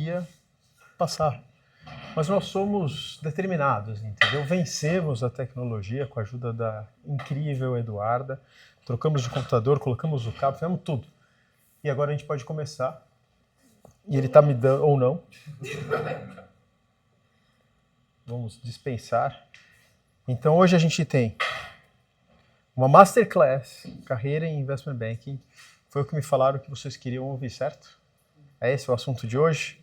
ia passar. Mas nós somos determinados, entendeu? Vencemos a tecnologia com a ajuda da incrível Eduarda. Trocamos de computador, colocamos o cabo, fizemos tudo. E agora a gente pode começar. E ele está me dando, ou não. Vamos dispensar. Então hoje a gente tem uma Masterclass, Carreira em Investment Banking. Foi o que me falaram que vocês queriam ouvir, certo? É esse o assunto de hoje?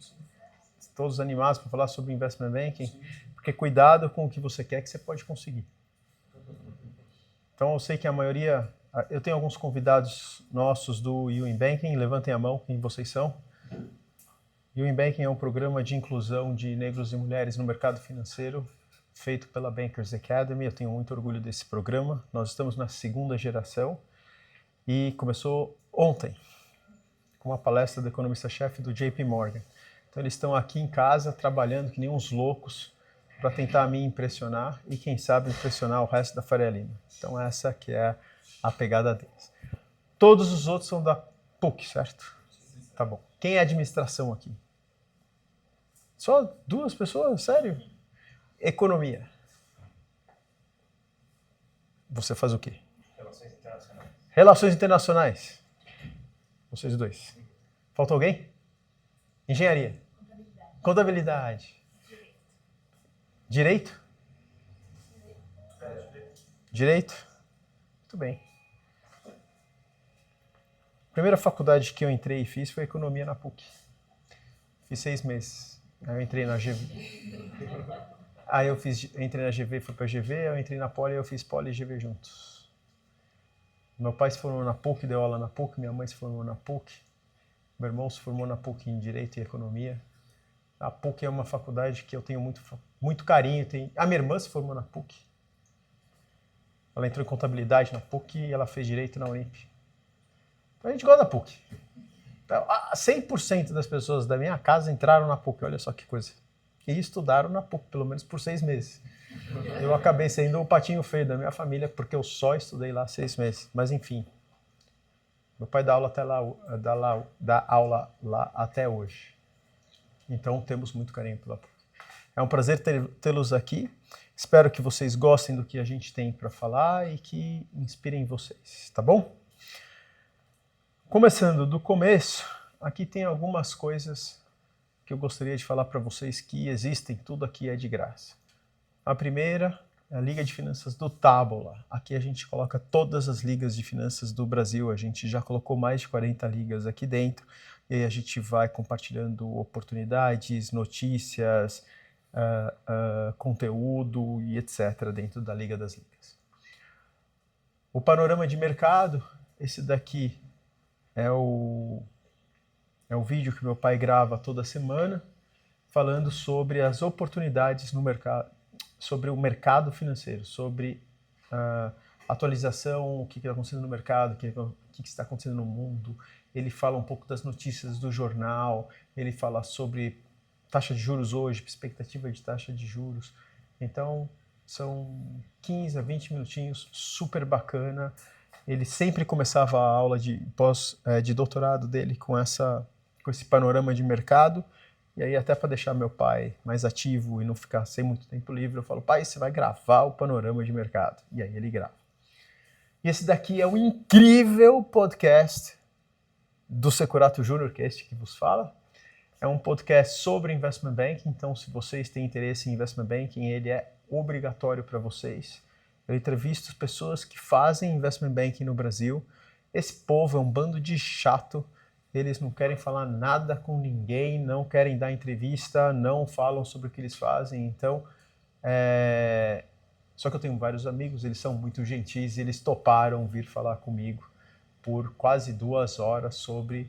Todos animados para falar sobre Investment Banking? Porque cuidado com o que você quer que você pode conseguir. Então eu sei que a maioria... Eu tenho alguns convidados nossos do UN Banking. Levantem a mão, quem vocês são. UN Banking é um programa de inclusão de negros e mulheres no mercado financeiro, feito pela Bankers Academy. Eu tenho muito orgulho desse programa. Nós estamos na segunda geração e começou ontem com uma palestra do economista-chefe do JP Morgan. Então eles estão aqui em casa trabalhando que nem uns loucos para tentar me impressionar e quem sabe impressionar o resto da Faria Lima. Então essa que é a pegada deles. Todos os outros são da PUC, certo? Tá bom. Quem é administração aqui? Só 2 pessoas? Sério? Economia. Você faz o quê? Relações internacionais. Relações internacionais. Vocês 2. Falta alguém? Engenharia. Contabilidade. Direito? Direito? Muito bem. A primeira faculdade que eu entrei e fiz foi economia na PUC. Fiz 6 meses. Aí eu entrei na GV. Aí eu entrei na GV, fui para a GV, eu entrei na Poli e eu fiz Poli e GV juntos. Meu pai se formou na PUC, deu aula na PUC, minha mãe se formou na PUC, meu irmão se formou na PUC em Direito e Economia. A PUC é uma faculdade que eu tenho muito carinho. A minha irmã se formou na PUC. Ela entrou em contabilidade na PUC e ela fez Direito na Unisp. Então a gente gosta da PUC. 100% das pessoas da minha casa entraram na PUC, olha só que coisa. E estudaram na PUC, pelo menos por 6 meses. Eu acabei sendo o patinho feio da minha família, porque eu só estudei lá 6 meses. Mas enfim, meu pai dá aula lá até hoje. Então temos muito carinho pela PUC. É um prazer tê-los aqui. Espero que vocês gostem do que a gente tem para falar e que inspirem vocês, tá bom? Começando do começo, aqui tem algumas coisas que eu gostaria de falar para vocês que existem, tudo aqui é de graça. A primeira é a Liga de Finanças do Tábula. Aqui a gente coloca todas as ligas de finanças do Brasil, a gente já colocou mais de 40 ligas aqui dentro, e aí a gente vai compartilhando oportunidades, notícias, conteúdo e etc. dentro da Liga das Ligas. O panorama de mercado, esse daqui é o vídeo que meu pai grava toda semana, falando sobre as oportunidades no mercado, sobre o mercado financeiro, sobre atualização, o que está acontecendo no mercado, o que está acontecendo no mundo. Ele fala um pouco das notícias do jornal, ele fala sobre taxa de juros hoje, expectativa de taxa de juros. Então, são 15 a 20 minutinhos, super bacana. Ele sempre começava a aula de doutorado dele com esse panorama de mercado. E aí, até para deixar meu pai mais ativo e não ficar sem muito tempo livre, eu falo, pai, você vai gravar o panorama de mercado. E aí ele grava. E esse daqui é o incrível podcast do Securato Júnior, que é este que vos fala. É um podcast sobre Investment Banking, então se vocês têm interesse em Investment Banking, ele é obrigatório para vocês. Eu entrevisto pessoas que fazem Investment Banking no Brasil. Esse povo é um bando de chato, eles não querem falar nada com ninguém, não querem dar entrevista, não falam sobre o que eles fazem, então... Só que eu tenho vários amigos, eles são muito gentis, eles toparam vir falar comigo por quase 2 horas sobre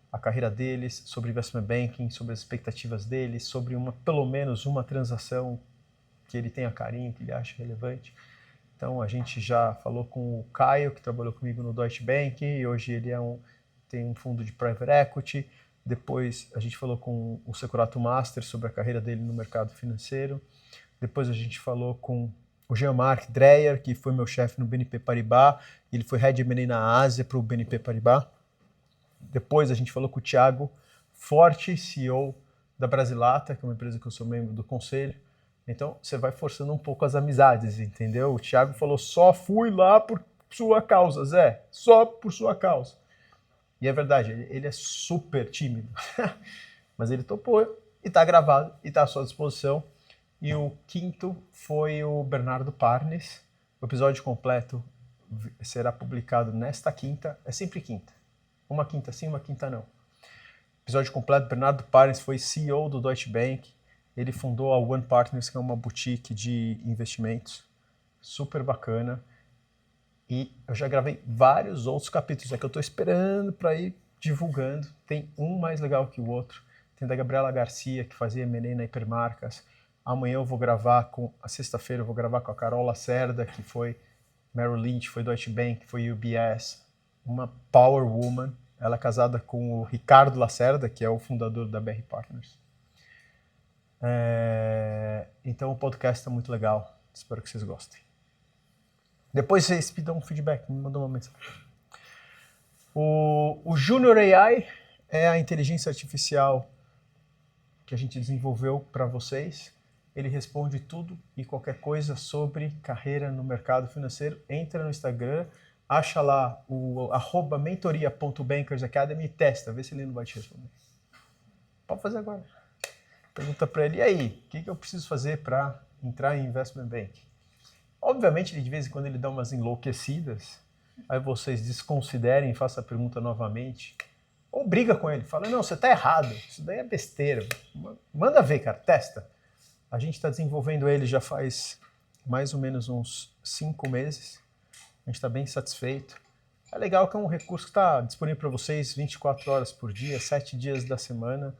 a carreira deles, sobre investment banking, sobre as expectativas deles, sobre pelo menos uma transação que ele tenha carinho, que ele acha relevante. Então a gente já falou com o Caio, que trabalhou comigo no Deutsche Bank, e hoje ele tem um fundo de private equity. Depois a gente falou com o Securato Master sobre a carreira dele no mercado financeiro. Depois a gente falou com o Jean-Marc Dreyer, que foi meu chefe no BNP Paribas. Ele foi Head M&A na Ásia para o BNP Paribas. Depois a gente falou com o Thiago Forte, CEO da Brasilata, que é uma empresa que eu sou membro do conselho. Então, você vai forçando um pouco as amizades, entendeu? O Thiago falou, só fui lá por sua causa, Zé. Só por sua causa. E é verdade, ele é super tímido. Mas ele topou e está gravado e está à sua disposição. E o quinto foi o Bernardo Parnes. O episódio completo será publicado nesta quinta. É sempre quinta. Uma quinta sim, uma quinta não. Episódio completo, Bernardo Parnes foi CEO do Deutsche Bank. Ele fundou a One Partners, que é uma boutique de investimentos. Super bacana. E eu já gravei vários outros capítulos. É que eu estou esperando para ir divulgando. Tem um mais legal que o outro. Tem da Gabriela Garcia, que fazia M&A na Hipermarcas. Amanhã eu vou gravar com... A sexta-feira eu vou gravar com a Carol Lacerda, que foi Merrill Lynch, foi Deutsche Bank, foi UBS. Uma power woman. Ela é casada com o Ricardo Lacerda, que é o fundador da BR Partners. Então o podcast está muito legal. Espero que vocês gostem. Depois vocês me dão um feedback, me mandam uma mensagem. O Junior AI é a inteligência artificial que a gente desenvolveu para vocês. Ele responde tudo e qualquer coisa sobre carreira no mercado financeiro. Entra no Instagram, acha lá o @mentoria.bankersacademy e testa, vê se ele não vai te responder. Pode fazer agora. Pergunta para ele, e aí, o que eu preciso fazer para entrar em Investment Bank? Obviamente, ele de vez em quando ele dá umas enlouquecidas, aí vocês desconsiderem e façam a pergunta novamente, ou briga com ele, fala, não, você está errado, isso daí é besteira, manda ver, cara, testa. A gente está desenvolvendo ele já faz mais ou menos uns 5 meses, a gente está bem satisfeito. É legal que é um recurso que está disponível para vocês 24 horas por dia, 7 dias da semana,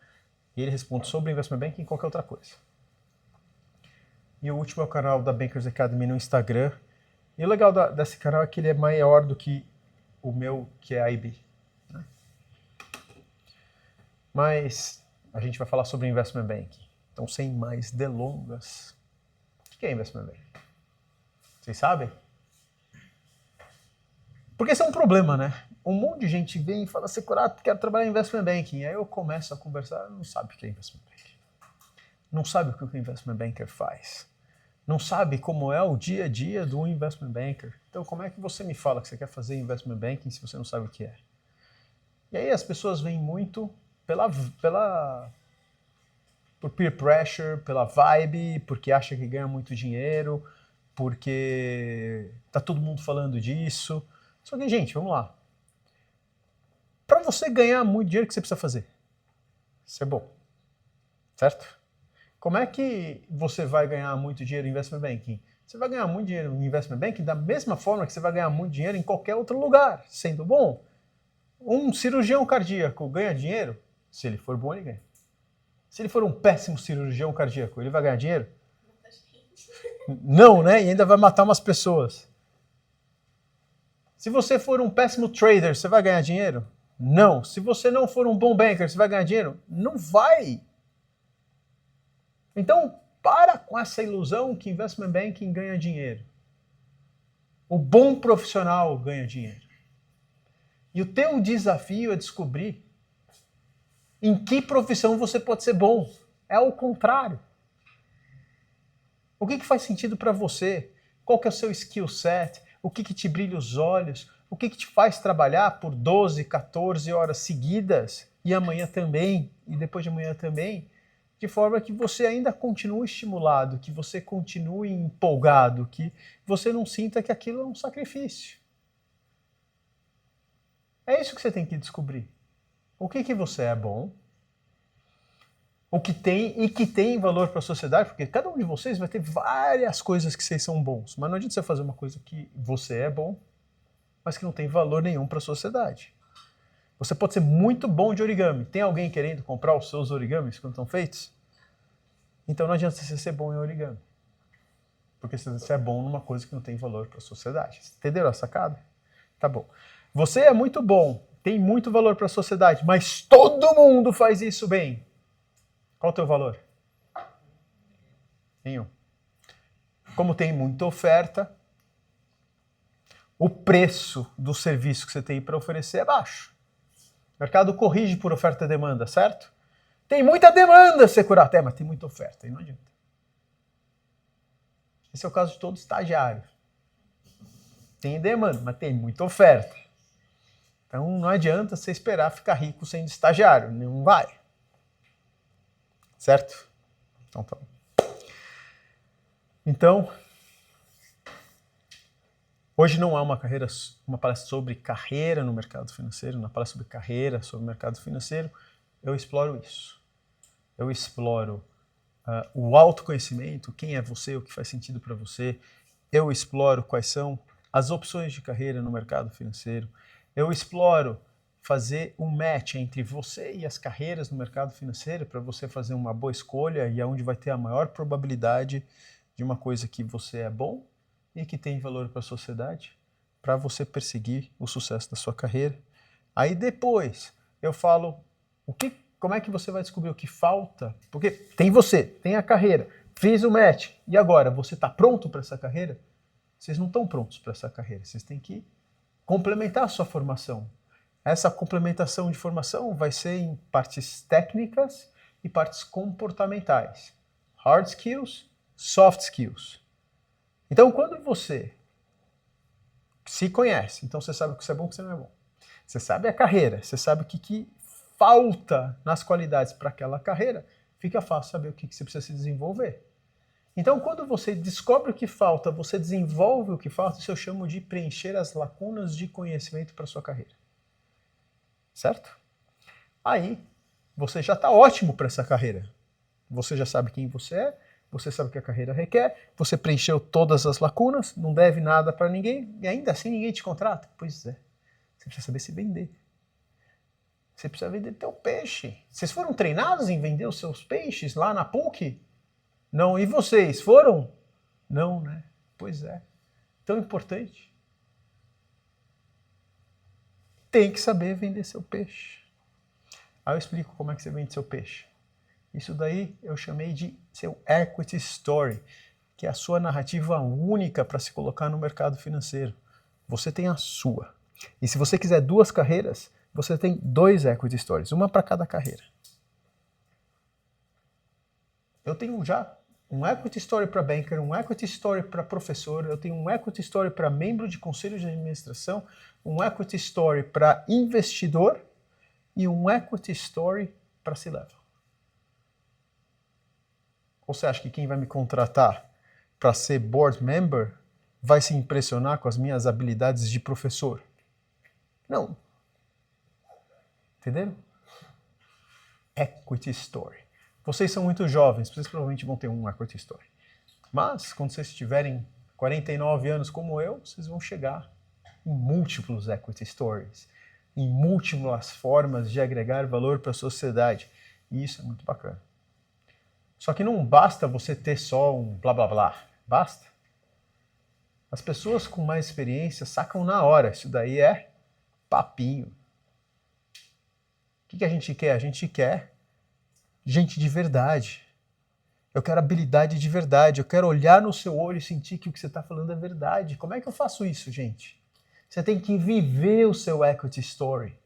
e ele responde sobre Investment Banking e qualquer outra coisa. E o último é o canal da Bankers Academy no Instagram. E o legal desse canal é que ele é maior do que o meu, que é a IB. Né? Mas a gente vai falar sobre Investment Banking. Então, sem mais delongas, o que é Investment Banking? Vocês sabem? Porque esse é um problema, né? Um monte de gente vem e fala, Securato, quero trabalhar em Investment Banking. Aí eu começo a conversar, não sabe o que é Investment Banking. Não sabe o que o Investment Banker faz. Não sabe como é o dia a dia do Investment Banker. Então, como é que você me fala que você quer fazer Investment Banking se você não sabe o que é? E aí as pessoas vêm muito por peer pressure, pela vibe, porque acha que ganha muito dinheiro, porque tá todo mundo falando disso. Só que, gente, vamos lá. Para você ganhar muito dinheiro, o que você precisa fazer? Ser bom. Certo? Como é que você vai ganhar muito dinheiro em Investment Banking? Você vai ganhar muito dinheiro em Investment Banking da mesma forma que você vai ganhar muito dinheiro em qualquer outro lugar, sendo bom. Um cirurgião cardíaco ganha dinheiro? Se ele for bom, ele ganha. Se ele for um péssimo cirurgião cardíaco, ele vai ganhar dinheiro? Não, né? E ainda vai matar umas pessoas. Se você for um péssimo trader, você vai ganhar dinheiro? Não. Se você não for um bom banker, você vai ganhar dinheiro? Não vai. Então, para com essa ilusão que Investment Banking ganha dinheiro. O bom profissional ganha dinheiro. E o teu desafio é descobrir em que profissão você pode ser bom. É o contrário. O que faz sentido para você? Qual que é o seu skill set? O que te brilha os olhos? O que te faz trabalhar por 12, 14 horas seguidas? E amanhã também? E depois de amanhã também? De forma que você ainda continue estimulado, que você continue empolgado, que você não sinta que aquilo é um sacrifício. É isso que você tem que descobrir. O que você é bom, o que tem e que tem valor para a sociedade, porque cada um de vocês vai ter várias coisas que vocês são bons, mas não adianta você fazer uma coisa que você é bom, mas que não tem valor nenhum para a sociedade. Você pode ser muito bom de origami. Tem alguém querendo comprar os seus origamis quando estão feitos? Então não adianta você ser bom em origami. Porque você é bom numa coisa que não tem valor para a sociedade. Entenderam a sacada? Tá bom. Você é muito bom, tem muito valor para a sociedade, mas todo mundo faz isso bem. Qual o teu valor? Nenhum. Como tem muita oferta, o preço do serviço que você tem para oferecer é baixo. O mercado corrige por oferta e demanda, certo? Tem muita demanda você curar até, mas tem muita oferta, aí não adianta. Esse é o caso de todo estagiário. Tem demanda, mas tem muita oferta. Então não adianta você esperar ficar rico sendo estagiário, não vai. Certo? Então tá. Então, hoje não há uma palestra sobre carreira no mercado financeiro, uma palestra sobre carreira, sobre o mercado financeiro. Eu exploro isso. Eu exploro o autoconhecimento, quem é você, o que faz sentido para você. Eu exploro quais são as opções de carreira no mercado financeiro. Eu exploro fazer um match entre você e as carreiras no mercado financeiro para você fazer uma boa escolha e aonde vai ter a maior probabilidade de uma coisa que você é bom e que tem valor para a sociedade, para você perseguir o sucesso da sua carreira. Aí depois eu falo como é que você vai descobrir o que falta, porque tem você, tem a carreira, fiz o match, e agora, você está pronto para essa carreira? Vocês não estão prontos para essa carreira, vocês têm que complementar a sua formação. Essa complementação de formação vai ser em partes técnicas e partes comportamentais. Hard skills, soft skills. Então, quando você se conhece, então você sabe o que você é bom e o que você não é bom. Você sabe a carreira, você sabe o que falta nas qualidades para aquela carreira, fica fácil saber o que você precisa se desenvolver. Então, quando você descobre o que falta, você desenvolve o que falta, isso eu chamo de preencher as lacunas de conhecimento para a sua carreira. Certo? Aí, você já está ótimo para essa carreira. Você já sabe quem você é, você sabe o que a carreira requer, você preencheu todas as lacunas, não deve nada para ninguém, e ainda assim ninguém te contrata. Pois é, você precisa saber se vender. Você precisa vender teu peixe. Vocês foram treinados em vender os seus peixes lá na PUC? Não. E vocês foram? Não, né? Pois é. Tão importante. Tem que saber vender seu peixe. Aí eu explico como é que você vende seu peixe. Isso daí eu chamei de seu equity story, que é a sua narrativa única para se colocar no mercado financeiro. Você tem a sua. E se você quiser 2 carreiras, você tem 2 equity stories, uma para cada carreira. Eu tenho já um equity story para banker, um equity story para professor, eu tenho um equity story para membro de conselho de administração, um equity story para investidor e um equity story para C-level. Ou você acha que quem vai me contratar para ser board member vai se impressionar com as minhas habilidades de professor? Não. Entenderam? Equity story. Vocês são muito jovens, vocês provavelmente vão ter um equity story. Mas, quando vocês tiverem 49 anos como eu, vocês vão chegar em múltiplos equity stories, em múltiplas formas de agregar valor para a sociedade. E isso é muito bacana. Só que não basta você ter só um blá blá blá. Basta. As pessoas com mais experiência sacam na hora. Isso daí é papinho. O que a gente quer? A gente quer gente de verdade. Eu quero habilidade de verdade. Eu quero olhar no seu olho e sentir que o que você está falando é verdade. Como é que eu faço isso, gente? Você tem que viver o seu equity story.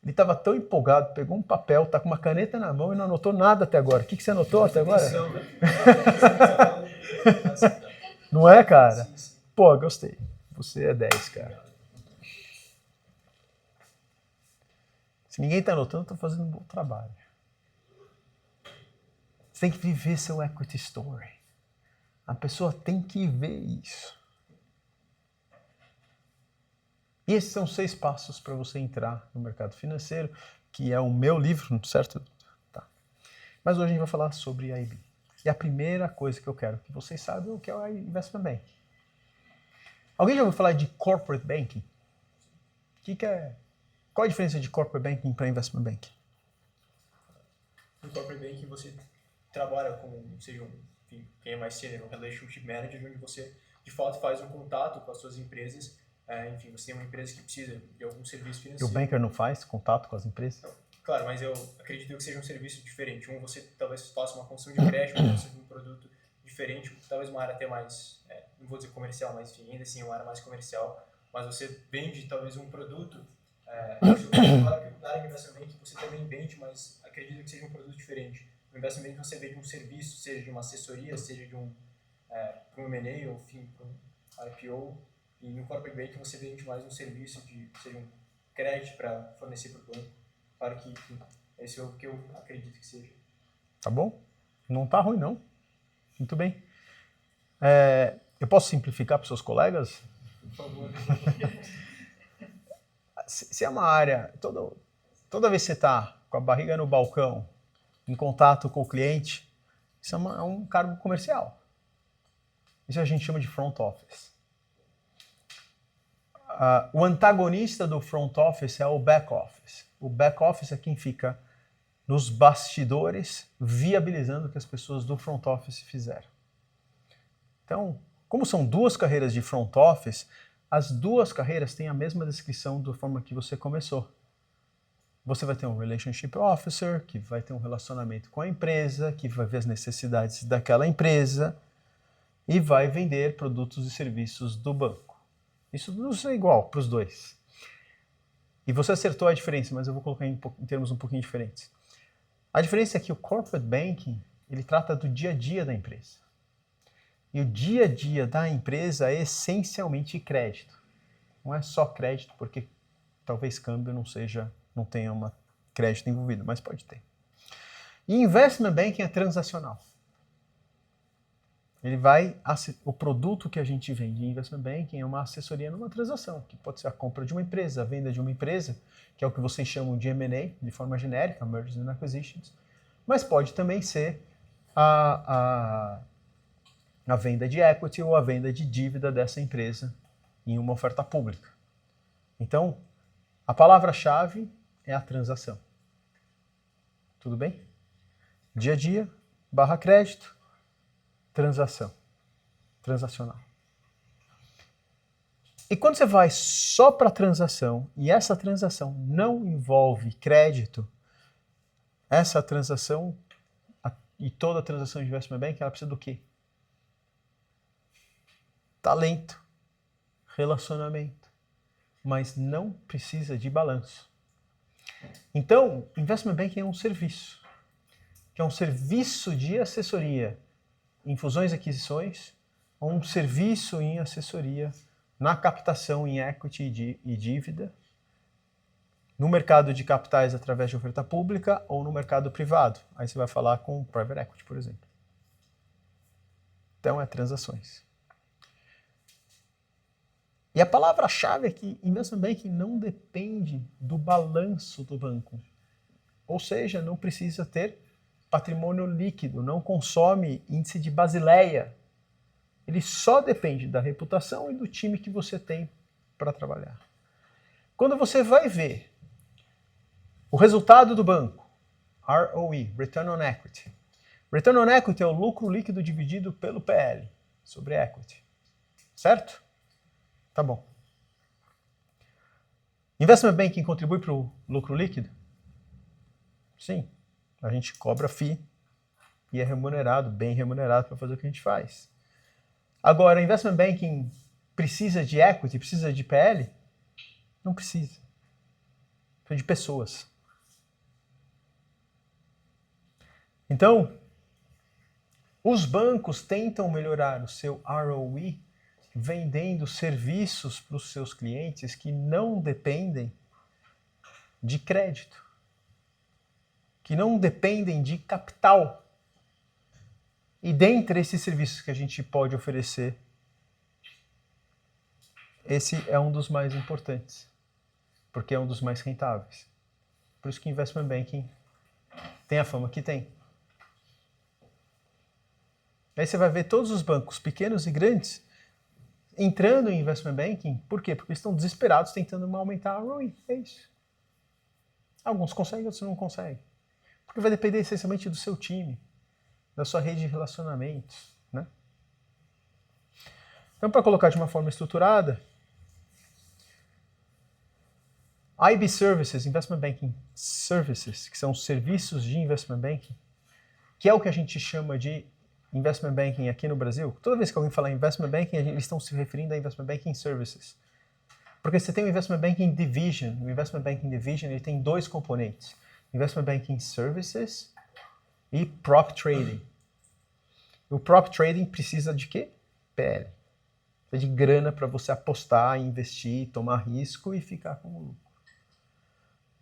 Ele estava tão empolgado, pegou um papel, tá com uma caneta na mão e não anotou nada até agora. O que você anotou até agora? Não é, cara? Pô, gostei. Você é 10, cara. Se ninguém está anotando, eu tô fazendo um bom trabalho. Você tem que viver seu equity story. A pessoa tem que ver isso. E esses são 6 passos para você entrar no mercado financeiro, que é o meu livro, certo? Tá. Mas hoje a gente vai falar sobre a IB. E a primeira coisa que eu quero que vocês saibam é o que é o Investment Bank. Alguém já ouviu falar de Corporate Banking? Qual a diferença de Corporate Banking para Investment Banking? No Corporate Banking você trabalha como, seja enfim, quem é mais senior, um Relationship Manager, onde você de fato faz um contato com as suas empresas. Enfim, você tem uma empresa que precisa de algum serviço financeiro. E o banker não faz contato com as empresas? Claro, mas eu acredito que seja um serviço diferente. Você talvez faça uma construção de empréstimo, um produto diferente, talvez uma área até mais, não vou dizer comercial, mas enfim, ainda assim é uma área mais comercial, mas você vende talvez um produto Agora, na área de investment banking, você também vende, mas acredito que seja um produto diferente. No investment banking, você vende um serviço, seja de uma assessoria, seja de um M&A, ou enfim, para um IPO. E no corporate banking, você vende mais um serviço, seja um crédito para fornecer para o banco. Claro que, enfim, esse é o que eu acredito que seja. Tá bom? Não tá ruim, não. Muito bem. Eu posso simplificar para os seus colegas? Por favor. Se é uma área, toda vez que você está com a barriga no balcão, em contato com o cliente, isso é um cargo comercial. Isso a gente chama de front office. O antagonista do front office é o back office. O back office é quem fica nos bastidores, viabilizando o que as pessoas do front office fizeram. Então, como são duas carreiras de front office, as duas carreiras têm a mesma descrição da forma que você começou. Você vai ter um relationship officer, que vai ter um relacionamento com a empresa, que vai ver as necessidades daquela empresa e vai vender produtos e serviços do banco. Isso não é igual para os dois. E você acertou a diferença, mas eu vou colocar em termos um pouquinho diferentes. A diferença é que o corporate banking, ele trata do dia a dia da empresa. E o dia a dia da empresa é essencialmente crédito. Não é só crédito, porque talvez câmbio não tenha um crédito envolvido, mas pode ter. E investment banking é transacional. O produto que a gente vende em investment banking é uma assessoria numa transação, que pode ser a compra de uma empresa, a venda de uma empresa, que é o que vocês chamam de M&A, de forma genérica, Mergers and Acquisitions, mas pode também ser a venda de equity ou a venda de dívida dessa empresa em uma oferta pública. Então, a palavra-chave é a transação. Tudo bem? Dia a dia, barra crédito, transação. Transacional. E quando você vai só para a transação e essa transação não envolve crédito, essa transação e toda a transação de investment banking, ela precisa do quê? Talento, relacionamento, mas não precisa de balanço. Então, investment banking é um serviço, que é um serviço de assessoria em fusões e aquisições, ou um serviço em assessoria na captação em equity e dívida, no mercado de capitais através de oferta pública ou no mercado privado. Aí você vai falar com private equity, por exemplo. Então, é transações. E a palavra-chave é que investment banking não depende do balanço do banco. Ou seja, não precisa ter patrimônio líquido, não consome índice de Basileia. Ele só depende da reputação e do time que você tem para trabalhar. Quando você vai ver o resultado do banco, ROE, Return on Equity. Return on Equity é o lucro líquido dividido pelo PL, sobre equity. Certo? Tá bom. Investment banking contribui para o lucro líquido? Sim. A gente cobra FII e é remunerado, bem remunerado para fazer o que a gente faz. Agora, investment banking precisa de equity, precisa de PL? Não precisa. Precisa de pessoas. Então, os bancos tentam melhorar o seu ROE vendendo serviços para os seus clientes que não dependem de crédito, que não dependem de capital. E dentre esses serviços que a gente pode oferecer, esse é um dos mais importantes, porque é um dos mais rentáveis. Por isso que investment banking tem a fama que tem. Aí você vai ver todos os bancos, pequenos e grandes, entrando em investment banking. Por quê? Porque eles estão desesperados tentando aumentar a ROE. É isso. Alguns conseguem, outros não conseguem. Porque vai depender essencialmente do seu time, da sua rede de relacionamentos, né? Então, para colocar de uma forma estruturada, IB Services, Investment Banking Services, que são os serviços de investment banking, que é o que a gente chama de investment banking aqui no Brasil. Toda vez que alguém fala investment banking, eles estão se referindo a investment banking services. Porque você tem o Investment Banking Division. O Investment Banking Division ele tem dois componentes. Investment Banking Services e Prop Trading. O Prop Trading precisa de quê? PL. Precisa de grana para você apostar, investir, tomar risco e ficar com lucro.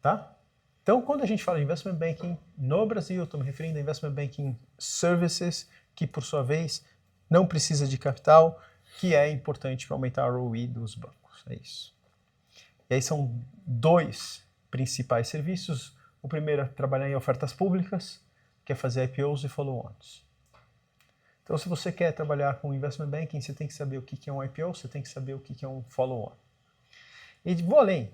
Tá? Então, quando a gente fala de Investment Banking no Brasil, eu estou me referindo a Investment Banking Services, que por sua vez não precisa de capital, que é importante para aumentar a ROE dos bancos. É isso. E aí são dois principais serviços. O primeiro é trabalhar em ofertas públicas, que é fazer IPOs e follow-ons. Então, se você quer trabalhar com Investment Banking, você tem que saber o que é um IPO, você tem que saber o que é um follow-on. E vou além.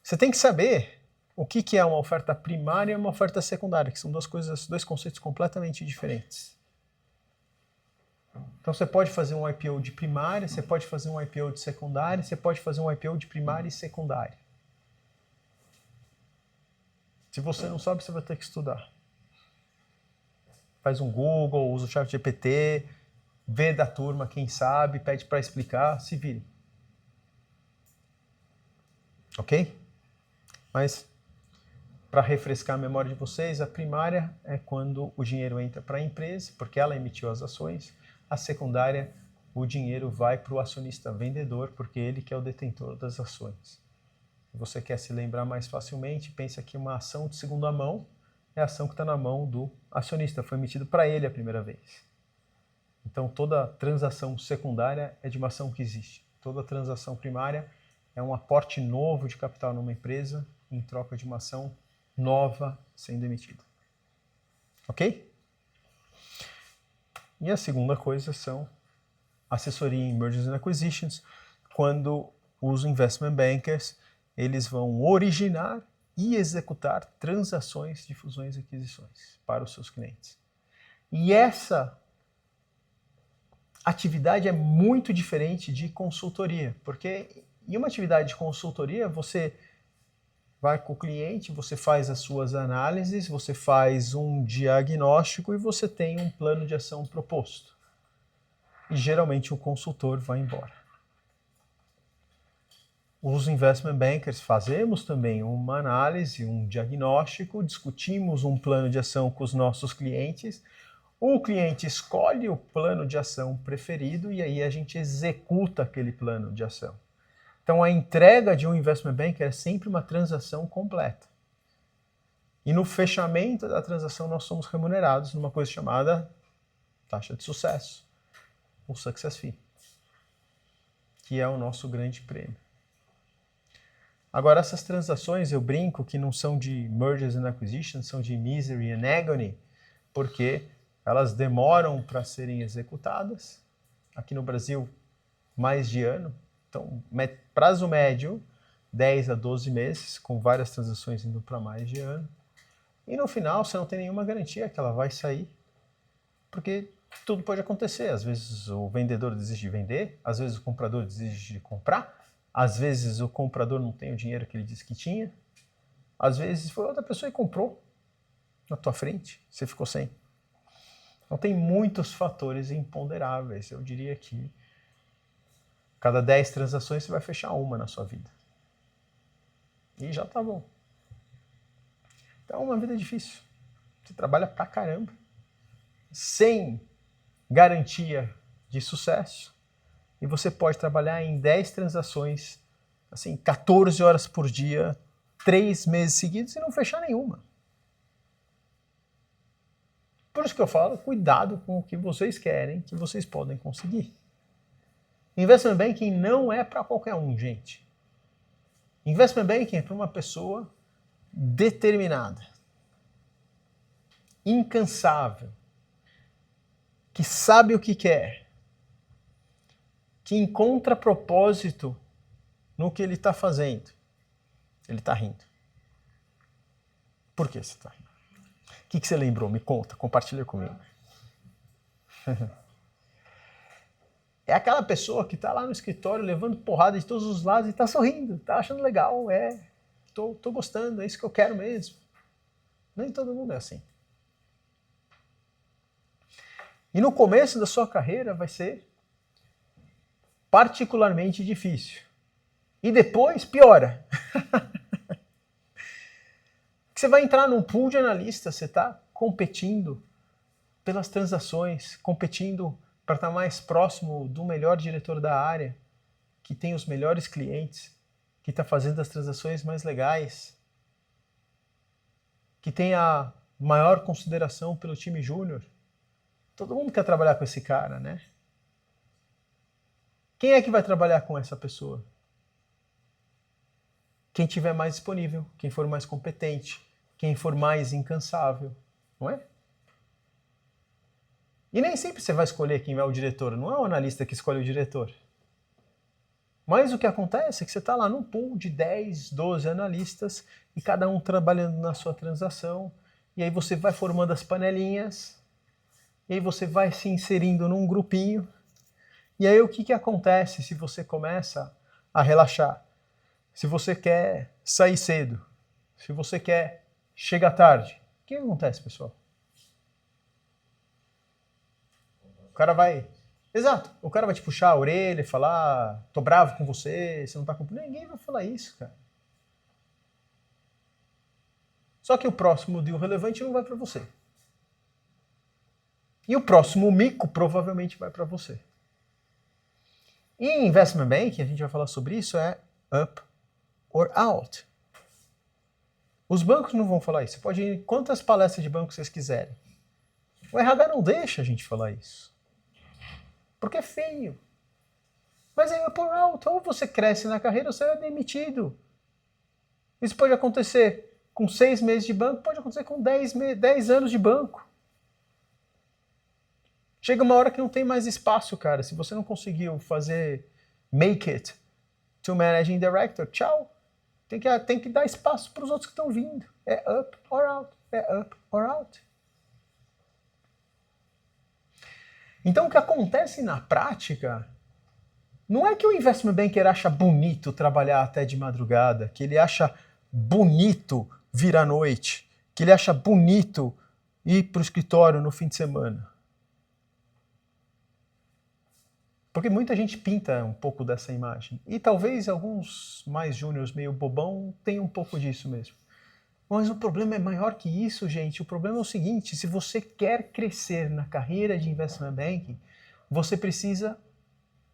Você tem que saber o que é uma oferta primária e uma oferta secundária, que são dois conceitos completamente diferentes. Então você pode fazer um IPO de primária, você pode fazer um IPO de secundária, você pode fazer um IPO de primária e secundária. Se você não sabe, você vai ter que estudar. Faz um Google, usa o ChatGPT, vê da turma quem sabe, pede para explicar, se vire. Ok? Mas para refrescar a memória de vocês, a primária é quando o dinheiro entra para a empresa, porque ela emitiu as ações. A secundária, o dinheiro vai para o acionista vendedor, porque ele que é o detentor das ações. Se você quer se lembrar mais facilmente, pensa que uma ação de segunda mão é a ação que está na mão do acionista, foi emitido para ele a primeira vez. Então toda transação secundária é de uma ação que existe. Toda transação primária é um aporte novo de capital numa empresa em troca de uma ação nova sendo emitida. Ok? E a segunda coisa são assessoria em mergers and acquisitions, quando os investment bankers eles vão originar e executar transações de fusões e aquisições para os seus clientes. E essa atividade é muito diferente de consultoria, porque em uma atividade de consultoria você vai com o cliente, você faz as suas análises, você faz um diagnóstico e você tem um plano de ação proposto. E geralmente o consultor vai embora. Os investment bankers fazemos também uma análise, um diagnóstico, discutimos um plano de ação com os nossos clientes, o cliente escolhe o plano de ação preferido e aí a gente executa aquele plano de ação. Então, a entrega de um investment banker é sempre uma transação completa. E no fechamento da transação, nós somos remunerados numa coisa chamada taxa de sucesso, o success fee, que é o nosso grande prêmio. Agora, essas transações, eu brinco que não são de mergers and acquisitions, são de misery and agony, porque elas demoram para serem executadas. Aqui no Brasil, mais de ano. Então, prazo médio, 10 a 12 meses, com várias transações indo para mais de ano. E no final, você não tem nenhuma garantia que ela vai sair, porque tudo pode acontecer. Às vezes o vendedor desiste de vender, às vezes o comprador desiste de comprar, às vezes o comprador não tem o dinheiro que ele disse que tinha, às vezes foi outra pessoa e comprou na tua frente, você ficou sem. Então tem muitos fatores imponderáveis. Eu diria que cada 10 transações você vai fechar uma na sua vida. E já tá bom. Então é uma vida difícil. Você trabalha pra caramba. Sem garantia de sucesso. E você pode trabalhar em 10 transações, assim, 14 horas por dia, 3 meses seguidos e não fechar nenhuma. Por isso que eu falo, cuidado com o que vocês querem, que vocês podem conseguir. Investment Banking não é para qualquer um, gente. Investment Banking é para uma pessoa determinada, incansável, que sabe o que quer, que encontra propósito no que ele está fazendo. Ele está rindo. Por que você está rindo? O que você lembrou? Me conta, compartilha comigo. É aquela pessoa que está lá no escritório levando porrada de todos os lados e está sorrindo, está achando legal, tô gostando, é isso que eu quero mesmo. Nem todo mundo é assim. E no começo da sua carreira vai ser particularmente difícil. E depois piora. Você vai entrar num pool de analistas, você está competindo pelas transações, competindo para estar mais próximo do melhor diretor da área, que tem os melhores clientes, que está fazendo as transações mais legais, que tem a maior consideração pelo time júnior. Todo mundo quer trabalhar com esse cara, né? Quem é que vai trabalhar com essa pessoa? Quem tiver mais disponível, quem for mais competente, quem for mais incansável, não é? E nem sempre você vai escolher quem é o diretor, não é o analista que escolhe o diretor. Mas o que acontece é que você está lá num pool de 10, 12 analistas e cada um trabalhando na sua transação, e aí você vai formando as panelinhas, e aí você vai se inserindo num grupinho, e aí o que acontece se você começa a relaxar? Se você quer sair cedo, se você quer chegar tarde, o que acontece, pessoal? O cara vai... Exato, o cara vai te puxar a orelha e falar, tô bravo com você, você não tá cumprindo. Ninguém vai falar isso, cara. Só que o próximo deal relevante não vai para você. E o próximo mico provavelmente vai para você. E em Investment Banking, a gente vai falar sobre isso, é up or out. Os bancos não vão falar isso. Você pode ir em quantas palestras de banco vocês quiserem. O RH não deixa a gente falar isso. Porque é feio. Mas é up or out. Ou você cresce na carreira ou você é demitido. Isso pode acontecer com 6 meses de banco, pode acontecer com 10 anos de banco. Chega uma hora que não tem mais espaço, cara. Se você não conseguiu fazer make it to managing director, tchau. Tem que dar espaço para os outros que estão vindo. É up or out. É up or out. Então o que acontece na prática não é que o investment banker acha bonito trabalhar até de madrugada, que ele acha bonito vir à noite, que ele acha bonito ir para o escritório no fim de semana. Porque muita gente pinta um pouco dessa imagem. E talvez alguns mais júniores, meio bobão, tenham um pouco disso mesmo. Mas o problema é maior que isso, gente. O problema é o seguinte, se você quer crescer na carreira de investment banking, você precisa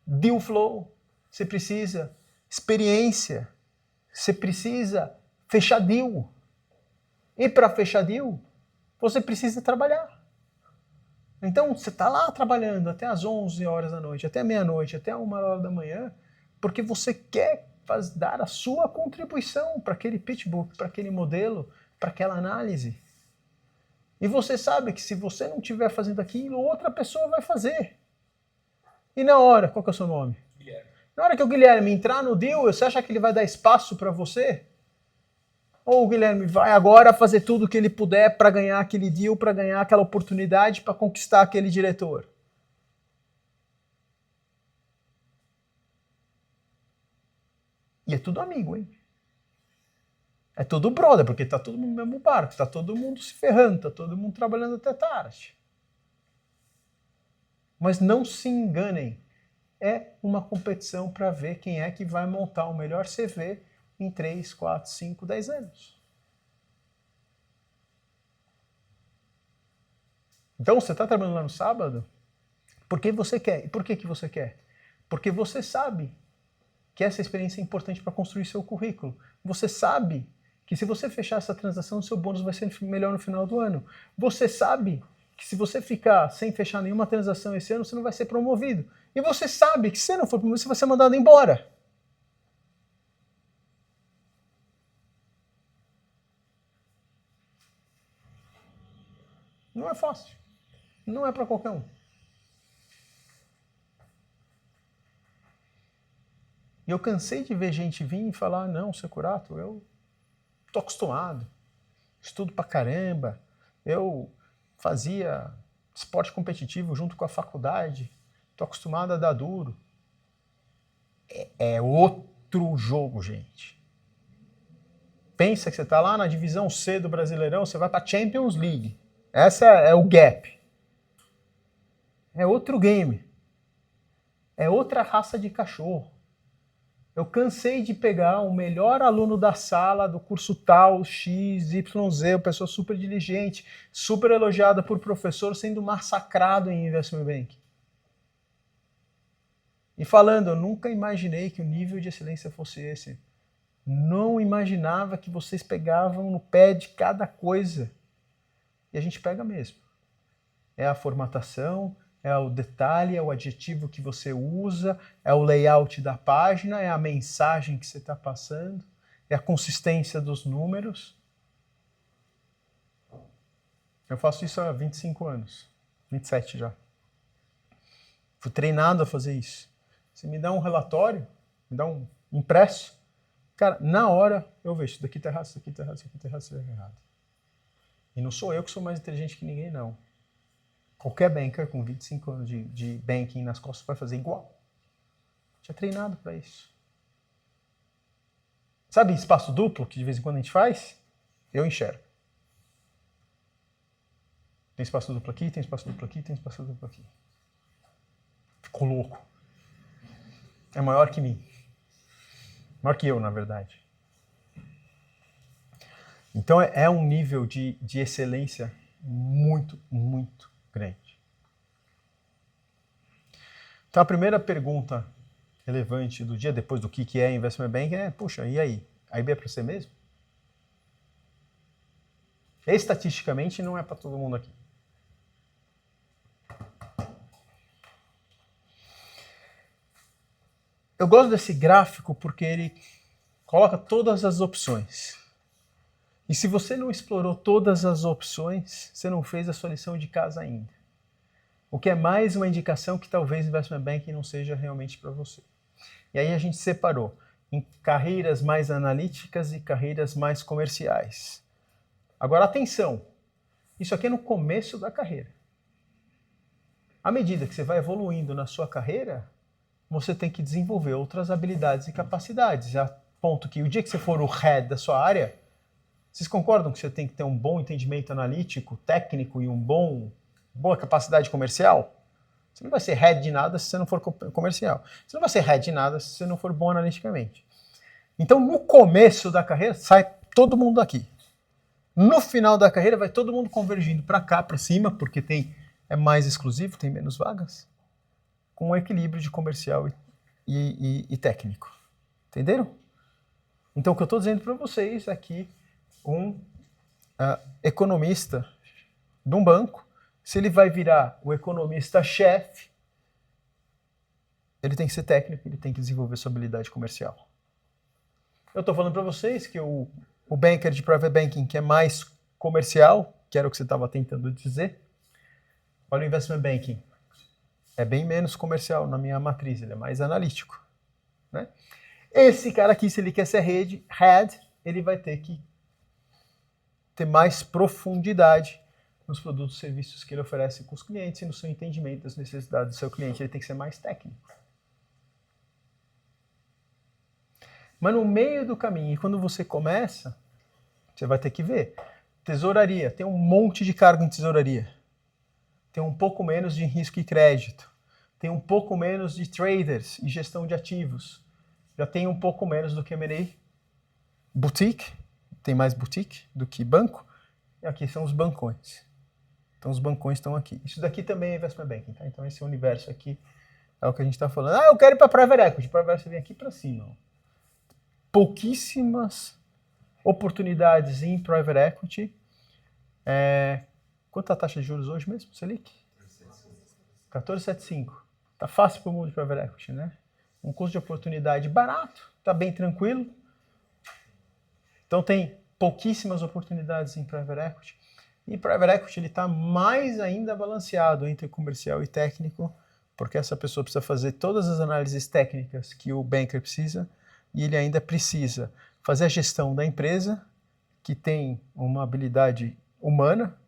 deal flow, você precisa experiência, você precisa fechar deal. E para fechar deal, você precisa trabalhar. Então, você está lá trabalhando até as 11 horas da noite, até meia-noite, até 1h da manhã, porque você quer dar a sua contribuição para aquele pitchbook, para aquele modelo, para aquela análise. E você sabe que se você não estiver fazendo aquilo, outra pessoa vai fazer. E na hora, qual que é o seu nome? Guilherme. Na hora que o Guilherme entrar no deal, você acha que ele vai dar espaço para você? Ou o Guilherme vai agora fazer tudo o que ele puder para ganhar aquele deal, para ganhar aquela oportunidade, para conquistar aquele diretor? E é tudo amigo, hein? É tudo brother, porque tá todo mundo no mesmo barco, tá todo mundo se ferrando, tá todo mundo trabalhando até tarde. Mas não se enganem, é uma competição para ver quem é que vai montar o melhor CV em 3, 4, 5, 10 anos. Então, você está trabalhando lá no sábado porque você quer. E por que você quer? Porque você sabe que essa experiência é importante para construir seu currículo. Você sabe que se você fechar essa transação, seu bônus vai ser melhor no final do ano. Você sabe que se você ficar sem fechar nenhuma transação esse ano, você não vai ser promovido. E você sabe que se você não for promovido, você vai ser mandado embora. Não é fácil. Não é para qualquer um. E eu cansei de ver gente vir e falar, não, Securato, eu tô acostumado, estudo pra caramba, eu fazia esporte competitivo junto com a faculdade, tô acostumado a dar duro. É outro jogo, gente. Pensa que você tá lá na divisão C do Brasileirão, você vai pra Champions League. Essa é o gap. É outro game. É outra raça de cachorro. Eu cansei de pegar o melhor aluno da sala do curso tal, X, YZ, pessoa super diligente, super elogiada por professor, sendo massacrado em Investment Banking. E falando, eu nunca imaginei que o nível de excelência fosse esse. Não imaginava que vocês pegavam no pé de cada coisa. E a gente pega mesmo. É a formatação, é o detalhe, é o adjetivo que você usa, é o layout da página, é a mensagem que você está passando, é a consistência dos números. Eu faço isso há 25 anos, 27 já. Fui treinado a fazer isso. Você me dá um relatório, me dá um impresso, cara, na hora eu vejo, isso daqui está errado, isso daqui está errado, isso daqui está errado, isso daqui está errado. E não sou eu que sou mais inteligente que ninguém, não. Qualquer banker com 25 anos de banking nas costas vai fazer igual. Já é treinado para isso. Sabe espaço duplo que de vez em quando a gente faz? Eu enxergo. Tem espaço duplo aqui, tem espaço duplo aqui, tem espaço duplo aqui. Ficou louco. É maior que mim. Maior que eu, na verdade. Então é um nível de excelência muito, muito grande. Então a primeira pergunta relevante do dia, depois do que é Investment Banking, é, puxa, e aí? A IB é para você mesmo? Estatisticamente não é para todo mundo aqui. Eu gosto desse gráfico porque ele coloca todas as opções. E se você não explorou todas as opções, você não fez a sua lição de casa ainda. O que é mais uma indicação que talvez Investment Banking não seja realmente para você. E aí a gente separou em carreiras mais analíticas e carreiras mais comerciais. Agora, atenção, isso aqui é no começo da carreira. À medida que você vai evoluindo na sua carreira, você tem que desenvolver outras habilidades e capacidades, a ponto que o dia que você for o head da sua área, vocês concordam que você tem que ter um bom entendimento analítico, técnico e boa capacidade comercial? Você não vai ser head de nada se você não for comercial. Você não vai ser head de nada se você não for bom analiticamente. Então, no começo da carreira, sai todo mundo daqui. No final da carreira, vai todo mundo convergindo para cá, para cima, porque é mais exclusivo, tem menos vagas, com um equilíbrio de comercial e técnico. Entenderam? Então, o que eu estou dizendo para vocês é que um economista de um banco, se ele vai virar o economista-chefe, ele tem que ser técnico, ele tem que desenvolver sua habilidade comercial. Eu estou falando para vocês que o banker de private banking, que é mais comercial, que era o que você estava tentando dizer, olha o investment banking, é bem menos comercial na minha matriz, ele é mais analítico. Né? Esse cara aqui, se ele quer ser head, ele vai ter que ter mais profundidade nos produtos e serviços que ele oferece com os clientes e no seu entendimento das necessidades do seu cliente. Ele tem que ser mais técnico. Mas no meio do caminho, e quando você começa, você vai ter que ver. Tesouraria, tem um monte de cargo em tesouraria. Tem um pouco menos de risco e crédito. Tem um pouco menos de traders e gestão de ativos. Já tem um pouco menos do que M&A. Boutique, tem mais boutique do que banco. E aqui são os bancões. Então os bancões estão aqui. Isso daqui também é investment banking, tá? Então esse universo aqui é o que a gente está falando. Eu quero ir para private equity. Private equity vem aqui para cima. Pouquíssimas oportunidades em private equity. Quanto é a taxa de juros hoje mesmo, Selic? 14,75. Tá fácil para o mundo de private equity, né? Um custo de oportunidade barato, tá bem tranquilo. Então tem pouquíssimas oportunidades em private equity. E private equity ele está mais ainda balanceado entre comercial e técnico, porque essa pessoa precisa fazer todas as análises técnicas que o banker precisa, e ele ainda precisa fazer a gestão da empresa, que tem uma habilidade humana,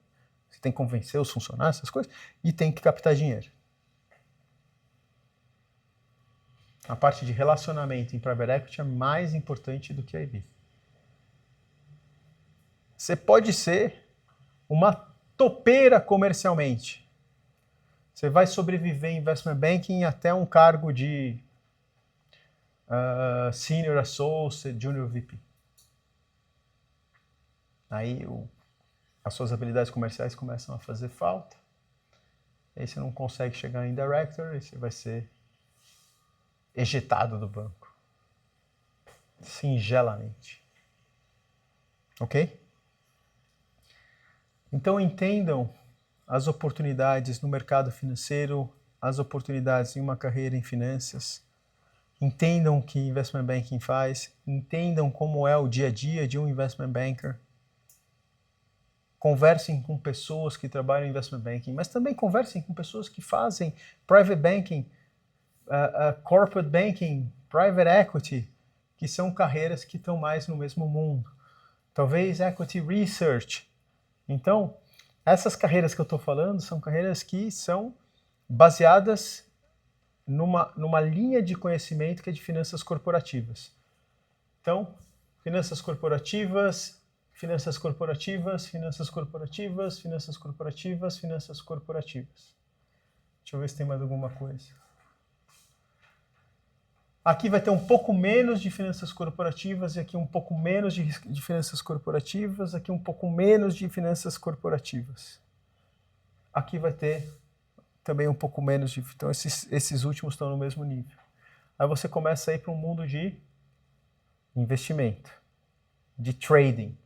você tem que convencer os funcionários, essas coisas, e tem que captar dinheiro. A parte de relacionamento em private equity é mais importante do que a IB. Você pode ser uma topeira comercialmente. Você vai sobreviver em investment banking até um cargo de Senior Associate, Junior VP. Aí as suas habilidades comerciais começam a fazer falta. Aí você não consegue chegar em Director, e você vai ser ejetado do banco. Singelamente. Ok? Então entendam as oportunidades no mercado financeiro, as oportunidades em uma carreira em finanças. Entendam o que Investment Banking faz. Entendam como é o dia a dia de um Investment Banker. Conversem com pessoas que trabalham em Investment Banking, mas também conversem com pessoas que fazem Private Banking, Corporate Banking, Private Equity, que são carreiras que estão mais no mesmo mundo. Talvez Equity Research. Então, essas carreiras que eu estou falando são carreiras que são baseadas numa linha de conhecimento que é de finanças corporativas. Então, finanças corporativas, finanças corporativas, finanças corporativas, finanças corporativas, finanças corporativas. Deixa eu ver se tem mais alguma coisa. Aqui vai ter um pouco menos de finanças corporativas, e aqui um pouco menos de finanças corporativas, aqui um pouco menos de finanças corporativas. Aqui vai ter também um pouco menos de... Então esses últimos estão no mesmo nível. Aí você começa a ir para um mundo de investimento, de trading.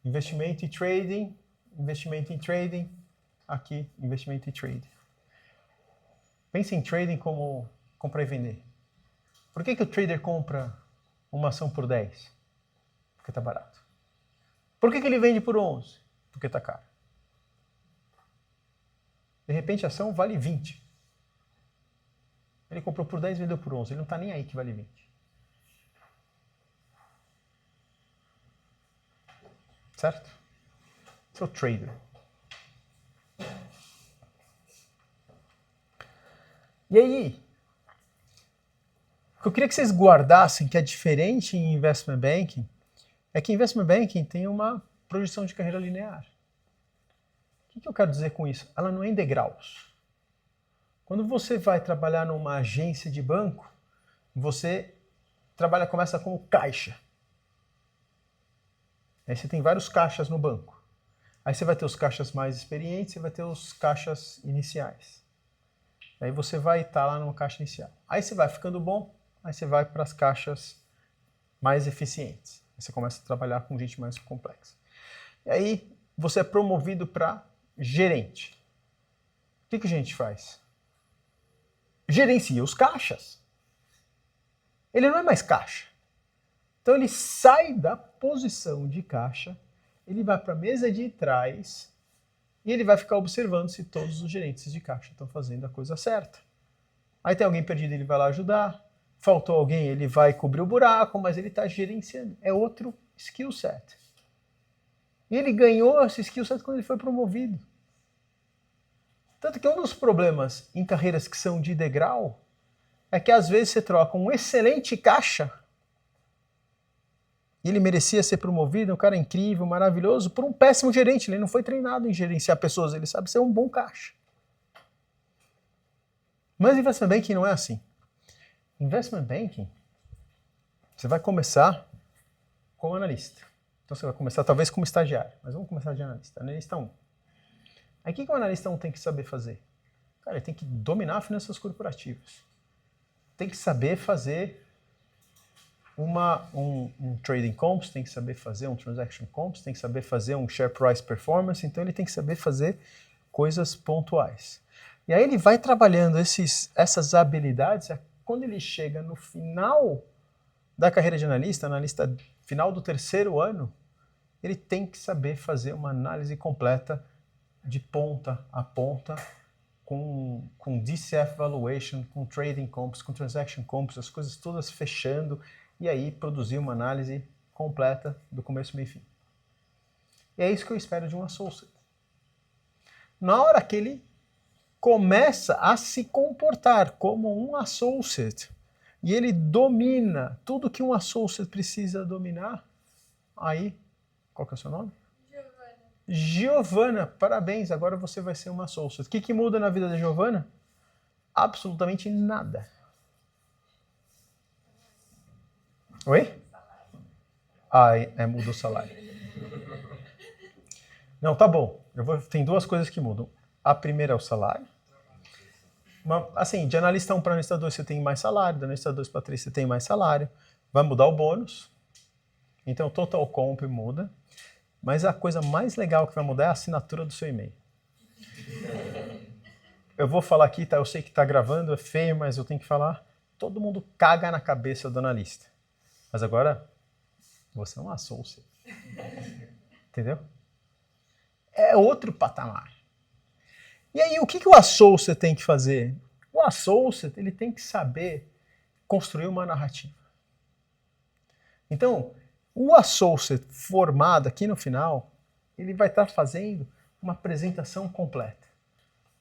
Investimento e trading, investimento em trading, aqui investimento e trading. Pense em trading como comprar e vender. Por que o trader compra uma ação por 10? Porque está barato. Por que ele vende por 11? Porque está caro. De repente a ação vale 20. Ele comprou por 10 e vendeu por 11. Ele não está nem aí que vale 20. Certo? Esse é o trader. E aí, o que eu queria que vocês guardassem, que é diferente em Investment Banking, é que Investment Banking tem uma projeção de carreira linear. O que eu quero dizer com isso? Ela não é em degraus. Quando você vai trabalhar numa agência de banco, você começa como caixa. Aí você tem vários caixas no banco. Aí você vai ter os caixas mais experientes e vai ter os caixas iniciais. Aí você vai estar lá numa caixa inicial. Aí você vai ficando bom, aí você vai para as caixas mais eficientes. Aí você começa a trabalhar com gente mais complexa. E aí você é promovido para gerente. O que o gerente faz? Gerencia os caixas. Ele não é mais caixa. Então ele sai da posição de caixa, ele vai para a mesa de trás e ele vai ficar observando se todos os gerentes de caixa estão fazendo a coisa certa. Aí tem alguém perdido, ele vai lá ajudar. Faltou alguém, ele vai cobrir o buraco, mas ele está gerenciando. É outro skill set. E ele ganhou esse skill set quando ele foi promovido. Tanto que um dos problemas em carreiras que são de degrau é que às vezes você troca um excelente caixa, e ele merecia ser promovido, um cara incrível, maravilhoso, por um péssimo gerente. Ele não foi treinado em gerenciar pessoas, ele sabe ser um bom caixa. Mas Investment Banking não é assim. Investment Banking, você vai começar como analista. Então você vai começar talvez como estagiário, mas vamos começar de analista. Analista 1. Aí o que o analista 1 tem que saber fazer? Cara, ele tem que dominar finanças corporativas. Tem que saber fazer um trading comps, tem que saber fazer um transaction comps, tem que saber fazer um share price performance, então ele tem que saber fazer coisas pontuais. E aí ele vai trabalhando essas habilidades, quando ele chega no final da carreira de analista final do 3º ano, ele tem que saber fazer uma análise completa de ponta a ponta, com DCF valuation, com trading comps, com transaction comps, as coisas todas fechando, e aí produzir uma análise completa do começo, meio e fim. E é isso que eu espero de um associate. Na hora que ele começa a se comportar como um associate, e ele domina tudo que um associate precisa dominar, aí, qual que é o seu nome? Giovana, parabéns, agora você vai ser uma associate. O que muda na vida da Giovana? Absolutamente nada. Oi? Muda o salário. Não, tá bom. Tem duas coisas que mudam. A primeira é o salário. Assim, de analista 1 para analista 2 você tem mais salário, de analista 2 para 3 você tem mais salário. Vai mudar o bônus. Então, o total comp muda. Mas a coisa mais legal que vai mudar é a assinatura do seu e-mail. Eu vou falar aqui, tá? Eu sei que tá gravando, é feio, mas eu tenho que falar. Todo mundo caga na cabeça do analista. Mas agora, você é um associate. Entendeu? É outro patamar. E aí, o que o associate tem que fazer? O associate, ele tem que saber construir uma narrativa. Então, o associate formado aqui no final, ele vai estar fazendo uma apresentação completa.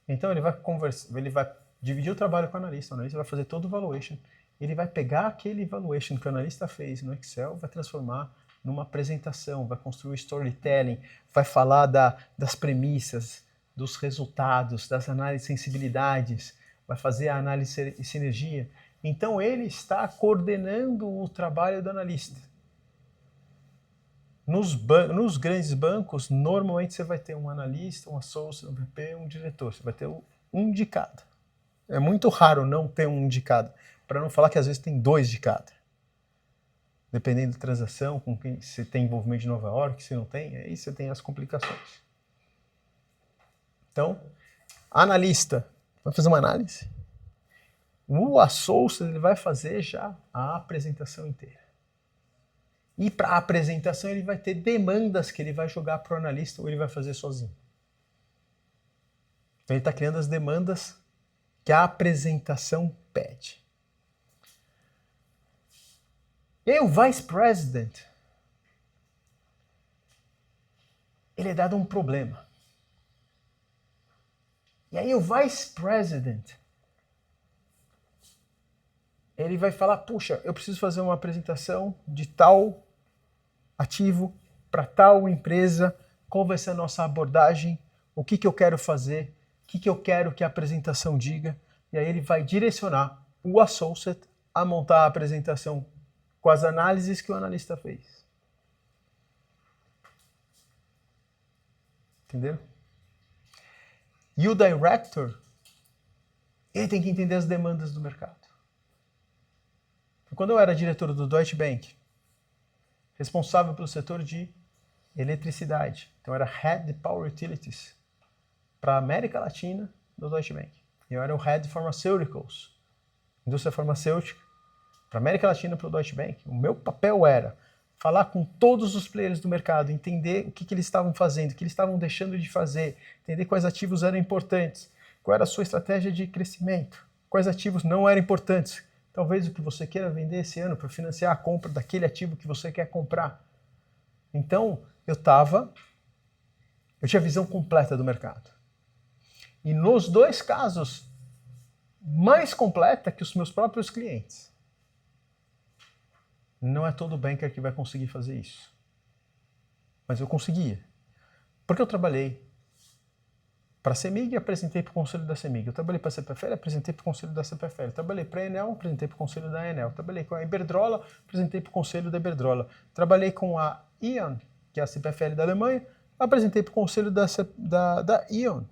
Então, ele vai dividir o trabalho com o analista vai fazer todo o valuation, ele vai pegar aquele valuation que o analista fez no Excel, vai transformar numa apresentação, vai construir storytelling, vai falar das premissas, dos resultados, das análises de sensibilidades, vai fazer a análise de sinergia. Então, ele está coordenando o trabalho do analista. Nos grandes bancos, normalmente você vai ter um analista, um associate, um VP, um diretor. Você vai ter um de cada. É muito raro não ter um de cada. Para não falar que às vezes tem 2 de cada. Dependendo da transação, com quem você tem envolvimento de Nova York, se não tem, aí você tem as complicações. Então, analista vai fazer uma análise. O associate ele vai fazer já a apresentação inteira. E para a apresentação ele vai ter demandas que ele vai jogar para o analista ou ele vai fazer sozinho. Então ele está criando as demandas que a apresentação pede. E aí o Vice President, ele é dado um problema. E aí o Vice President, ele vai falar, puxa, eu preciso fazer uma apresentação de tal ativo para tal empresa, qual vai ser a nossa abordagem, o que eu quero fazer, o que eu quero que a apresentação diga, e aí ele vai direcionar o associate a montar a apresentação com as análises que o analista fez. Entendeu? E o director, ele tem que entender as demandas do mercado. Quando eu era diretor do Deutsche Bank, responsável pelo setor de eletricidade, então eu era Head de Power Utilities para a América Latina do Deutsche Bank. Eu era o Head de Pharmaceuticals, indústria farmacêutica, para a América Latina para o Deutsche Bank. O meu papel era falar com todos os players do mercado, entender o que eles estavam fazendo, o que eles estavam deixando de fazer, entender quais ativos eram importantes, qual era a sua estratégia de crescimento, quais ativos não eram importantes. Talvez o que você queira vender esse ano para financiar a compra daquele ativo que você quer comprar. Então, eu tinha a visão completa do mercado. E nos dois casos, mais completa que os meus próprios clientes. Não é todo banker que vai conseguir fazer isso. Mas eu conseguia. Porque eu trabalhei para a CEMIG e apresentei para o conselho da CEMIG. Eu trabalhei para a CPFL e apresentei para o conselho da CPFL. Eu trabalhei para a Enel, apresentei para o conselho da Enel. Eu trabalhei com a Iberdrola, apresentei para o conselho da Iberdrola. Trabalhei com a E.ON, que é a CPFL da Alemanha, apresentei para o conselho da E.ON.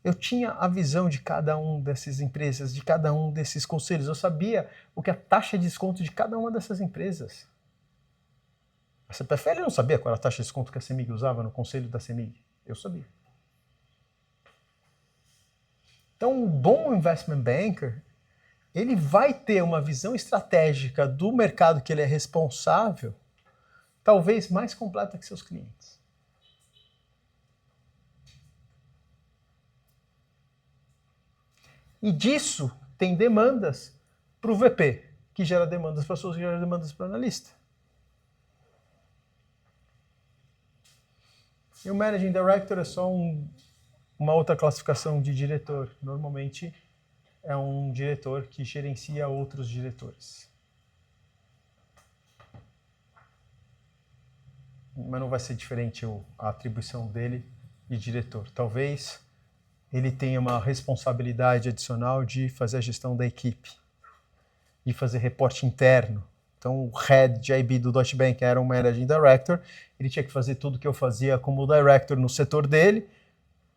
Eu tinha a visão de cada um dessas empresas, de cada um desses conselhos. Eu sabia o que a taxa de desconto de cada uma dessas empresas. A CPFL não sabia qual era a taxa de desconto que a CEMIG usava no conselho da CEMIG. Eu sabia. Então, um bom investment banker, ele vai ter uma visão estratégica do mercado que ele é responsável, talvez mais completa que seus clientes. E disso tem demandas para o VP, que gera demandas para pessoas, que gera demandas para o analista. E o Managing Director é só uma outra classificação de diretor. Normalmente é um diretor que gerencia outros diretores. Mas não vai ser diferente a atribuição dele de diretor. Talvez ele tenha uma responsabilidade adicional de fazer a gestão da equipe, de fazer reporte interno. Então, o head de IB do Deutsche Bank era um managing director, ele tinha que fazer tudo que eu fazia como director no setor dele,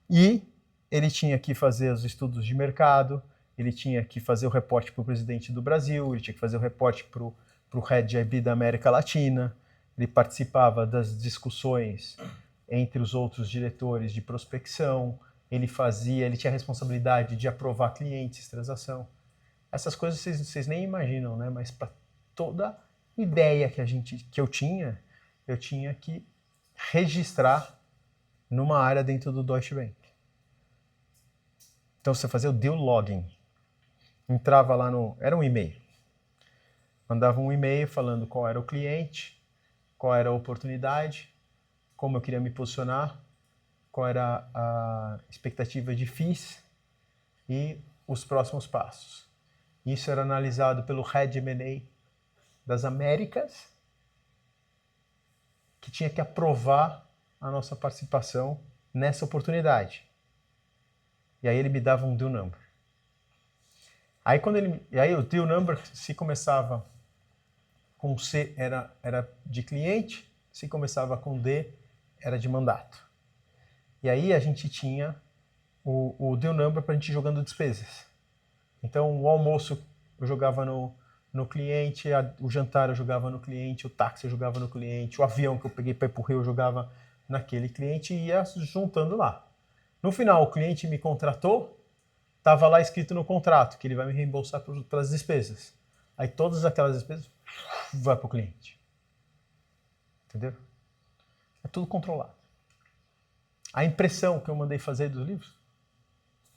e ele tinha que fazer os estudos de mercado, ele tinha que fazer o reporte para o presidente do Brasil, ele tinha que fazer o reporte para o head de IB da América Latina, ele participava das discussões entre os outros diretores de prospecção, ele tinha a responsabilidade de aprovar clientes, transação. Essas coisas vocês nem imaginam, né? Mas para toda ideia que eu tinha que registrar numa área dentro do Deutsche Bank. Então você fazia o deal logging. Entrava lá era um e-mail. Mandava um e-mail falando qual era o cliente, qual era a oportunidade, como eu queria me posicionar, qual era a expectativa de FIIs e os próximos passos. Isso era analisado pelo Head M&A das Américas, que tinha que aprovar a nossa participação nessa oportunidade. E aí ele me dava um deal number. Aí o deal number, se começava com C, era de cliente, se começava com D, era de mandato. E aí a gente tinha o deal number para a gente jogando despesas. Então o almoço eu jogava no cliente, o jantar eu jogava no cliente, o táxi eu jogava no cliente, o avião que eu peguei para ir para o Rio eu jogava naquele cliente e ia juntando lá. No final, o cliente me contratou, estava lá escrito no contrato que ele vai me reembolsar pelas despesas. Aí todas aquelas despesas vai para o cliente. Entendeu? É tudo controlado. A impressão que eu mandei fazer dos livros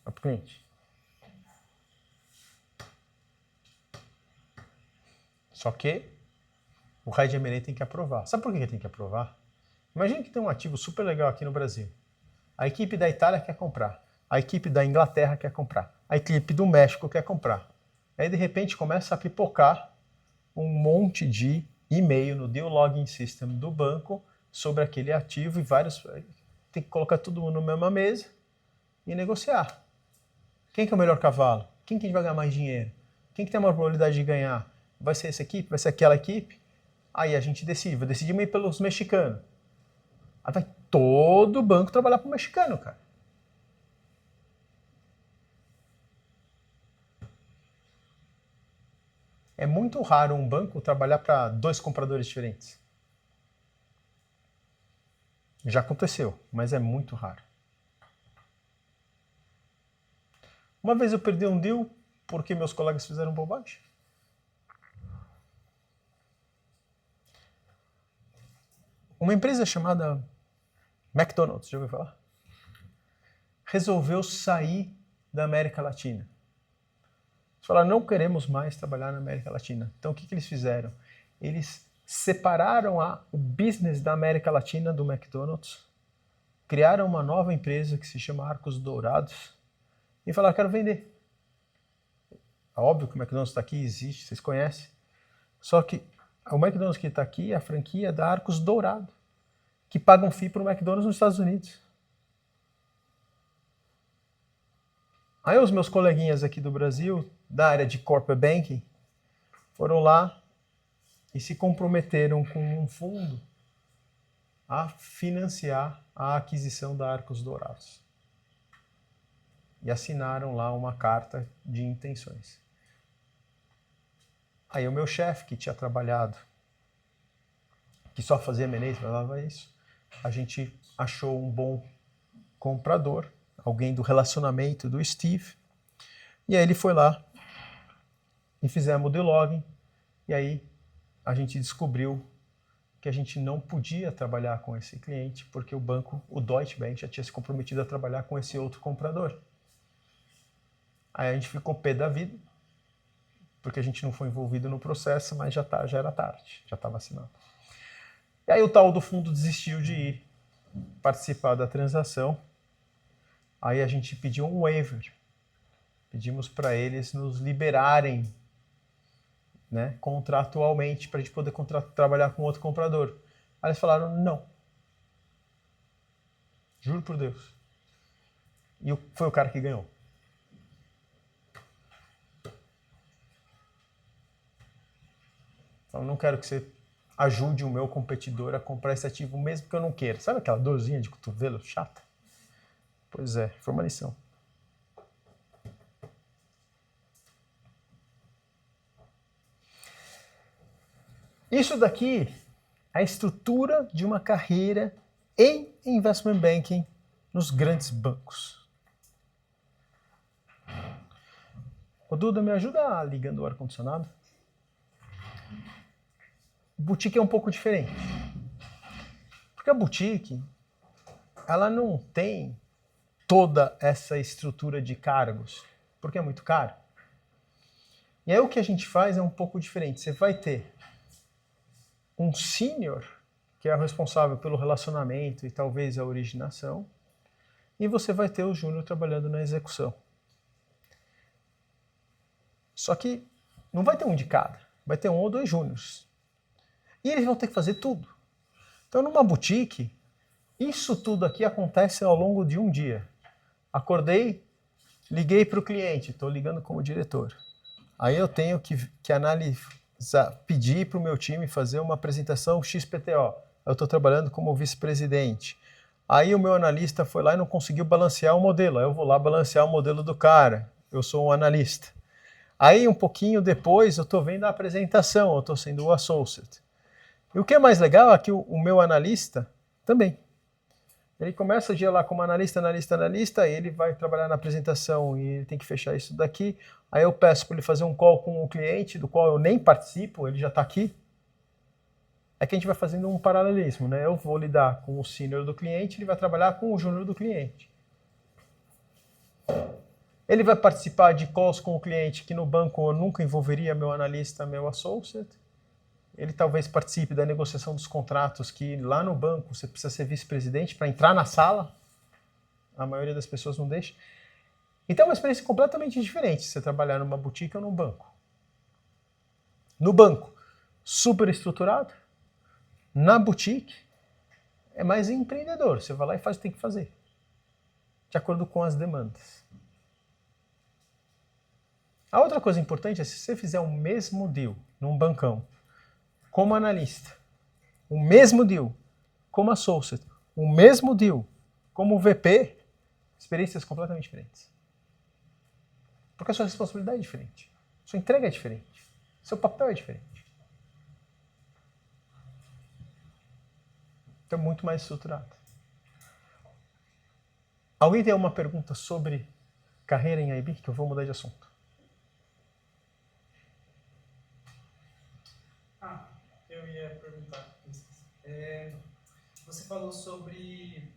vai para o cliente. Só que o Head M&A tem que aprovar. Sabe por que ele tem que aprovar? Imagina que tem um ativo super legal aqui no Brasil. A equipe da Itália quer comprar. A equipe da Inglaterra quer comprar. A equipe do México quer comprar. Aí, de repente, começa a pipocar um monte de e-mail no Deal Login System do banco sobre aquele ativo e vários... Tem que colocar tudo mundo na mesma mesa e negociar. Quem que é o melhor cavalo? Quem que vai ganhar mais dinheiro? Quem que tem a maior probabilidade de ganhar? Vai ser essa equipe? Vai ser aquela equipe? Aí a gente decide. Vai decidir meio pelos mexicanos. Aí vai todo o banco trabalhar para o mexicano, cara. É muito raro um banco trabalhar para 2 compradores diferentes. Já aconteceu, mas é muito raro. Uma vez eu perdi um deal porque meus colegas fizeram bobagem. Uma empresa chamada McDonald's, já ouviu falar? Resolveu sair da América Latina. Eles falaram, não queremos mais trabalhar na América Latina. Então o que eles fizeram? Eles separaram o business da América Latina do McDonald's, criaram uma nova empresa que se chama Arcos Dourados e falaram, quero vender. É óbvio que o McDonald's está aqui, existe, vocês conhecem. Só que o McDonald's que está aqui é a franquia da Arcos Dourado, que paga um FII para o McDonald's nos Estados Unidos. Aí os meus coleguinhas aqui do Brasil, da área de Corporate Banking, foram lá e se comprometeram com um fundo a financiar a aquisição da Arcos Dourados. E assinaram lá uma carta de intenções. Aí o meu chefe, que tinha trabalhado, que só fazia M&A, falava isso, a gente achou um bom comprador, alguém do relacionamento do Steve, e aí ele foi lá e fizemos o deal login, e aí a gente descobriu que a gente não podia trabalhar com esse cliente, porque o banco, o Deutsche Bank, já tinha se comprometido a trabalhar com esse outro comprador. Aí a gente ficou pé da vida, porque a gente não foi envolvido no processo, mas já era tarde, já estava assinado. E aí o tal do fundo desistiu de ir participar da transação. Aí a gente pediu um waiver. Pedimos para eles nos liberarem, né, contratualmente, para a gente poder trabalhar com outro comprador. Aí eles falaram, não. Juro por Deus. E foi o cara que ganhou. Então, eu não quero que você ajude o meu competidor a comprar esse ativo mesmo que eu não queira. Sabe aquela dorzinha de cotovelo chata? Pois é, foi uma lição. Isso daqui é a estrutura de uma carreira em investment banking nos grandes bancos. Ô Duda, me ajuda ligando o ar-condicionado? O boutique é um pouco diferente. Porque a boutique, ela não tem toda essa estrutura de cargos, porque é muito caro. E aí o que a gente faz é um pouco diferente. Você vai ter um sênior, que é o responsável pelo relacionamento e talvez a originação, e você vai ter o júnior trabalhando na execução. Só que não vai ter um de cada, vai ter um ou dois júniors. E eles vão ter que fazer tudo. Então, numa boutique, isso tudo aqui acontece ao longo de um dia. Acordei, liguei para o cliente, estou ligando como diretor. Aí eu tenho que analisar, pedir para o meu time fazer uma apresentação XPTO. Eu estou trabalhando como vice-presidente. Aí o meu analista foi lá e não conseguiu balancear o modelo. Aí eu vou lá balancear o modelo do cara. Eu sou um analista. Aí um pouquinho depois eu estou vendo a apresentação, eu estou sendo o associate. E o que é mais legal é que o meu analista também. Ele começa o dia lá como analista, e ele vai trabalhar na apresentação e ele tem que fechar isso daqui. Aí eu peço para ele fazer um call com o cliente, do qual eu nem participo, ele já está aqui. É que a gente vai fazendo um paralelismo, né? Eu vou lidar com o sênior do cliente, ele vai trabalhar com o júnior do cliente. Ele vai participar de calls com o cliente que no banco eu nunca envolveria meu analista, meu associate. Ele talvez participe da negociação dos contratos, que lá no banco você precisa ser vice-presidente para entrar na sala. A maioria das pessoas não deixa. Então é uma experiência completamente diferente você trabalhar numa boutique ou num banco. No banco, super estruturado. Na boutique, é mais empreendedor. Você vai lá e faz o que tem que fazer, de acordo com as demandas. A outra coisa importante é se você fizer o mesmo deal num bancão, como analista, o mesmo deal como associate, o mesmo deal como VP, experiências completamente diferentes. Porque a sua responsabilidade é diferente, sua entrega é diferente, seu papel é diferente. Então é muito mais estruturado. Alguém tem alguma pergunta sobre carreira em IB? Que eu vou mudar de assunto. Eu ia perguntar. Você falou sobre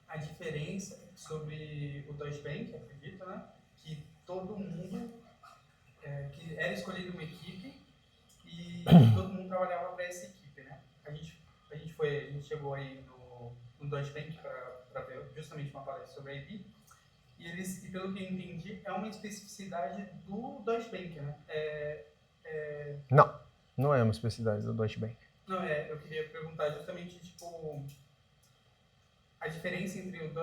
a diferença sobre o Deutsche Bank, acredito, né? Que todo mundo que era escolhido uma equipe e todo mundo trabalhava para essa equipe, né? A gente chegou aí no Deutsche Bank para ver justamente uma palestra sobre a IB e pelo que eu entendi é uma especificidade do Deutsche Bank, né? Não é uma especificidade do Deutsche Bank. Não, eu queria perguntar justamente, tipo, a diferença entre o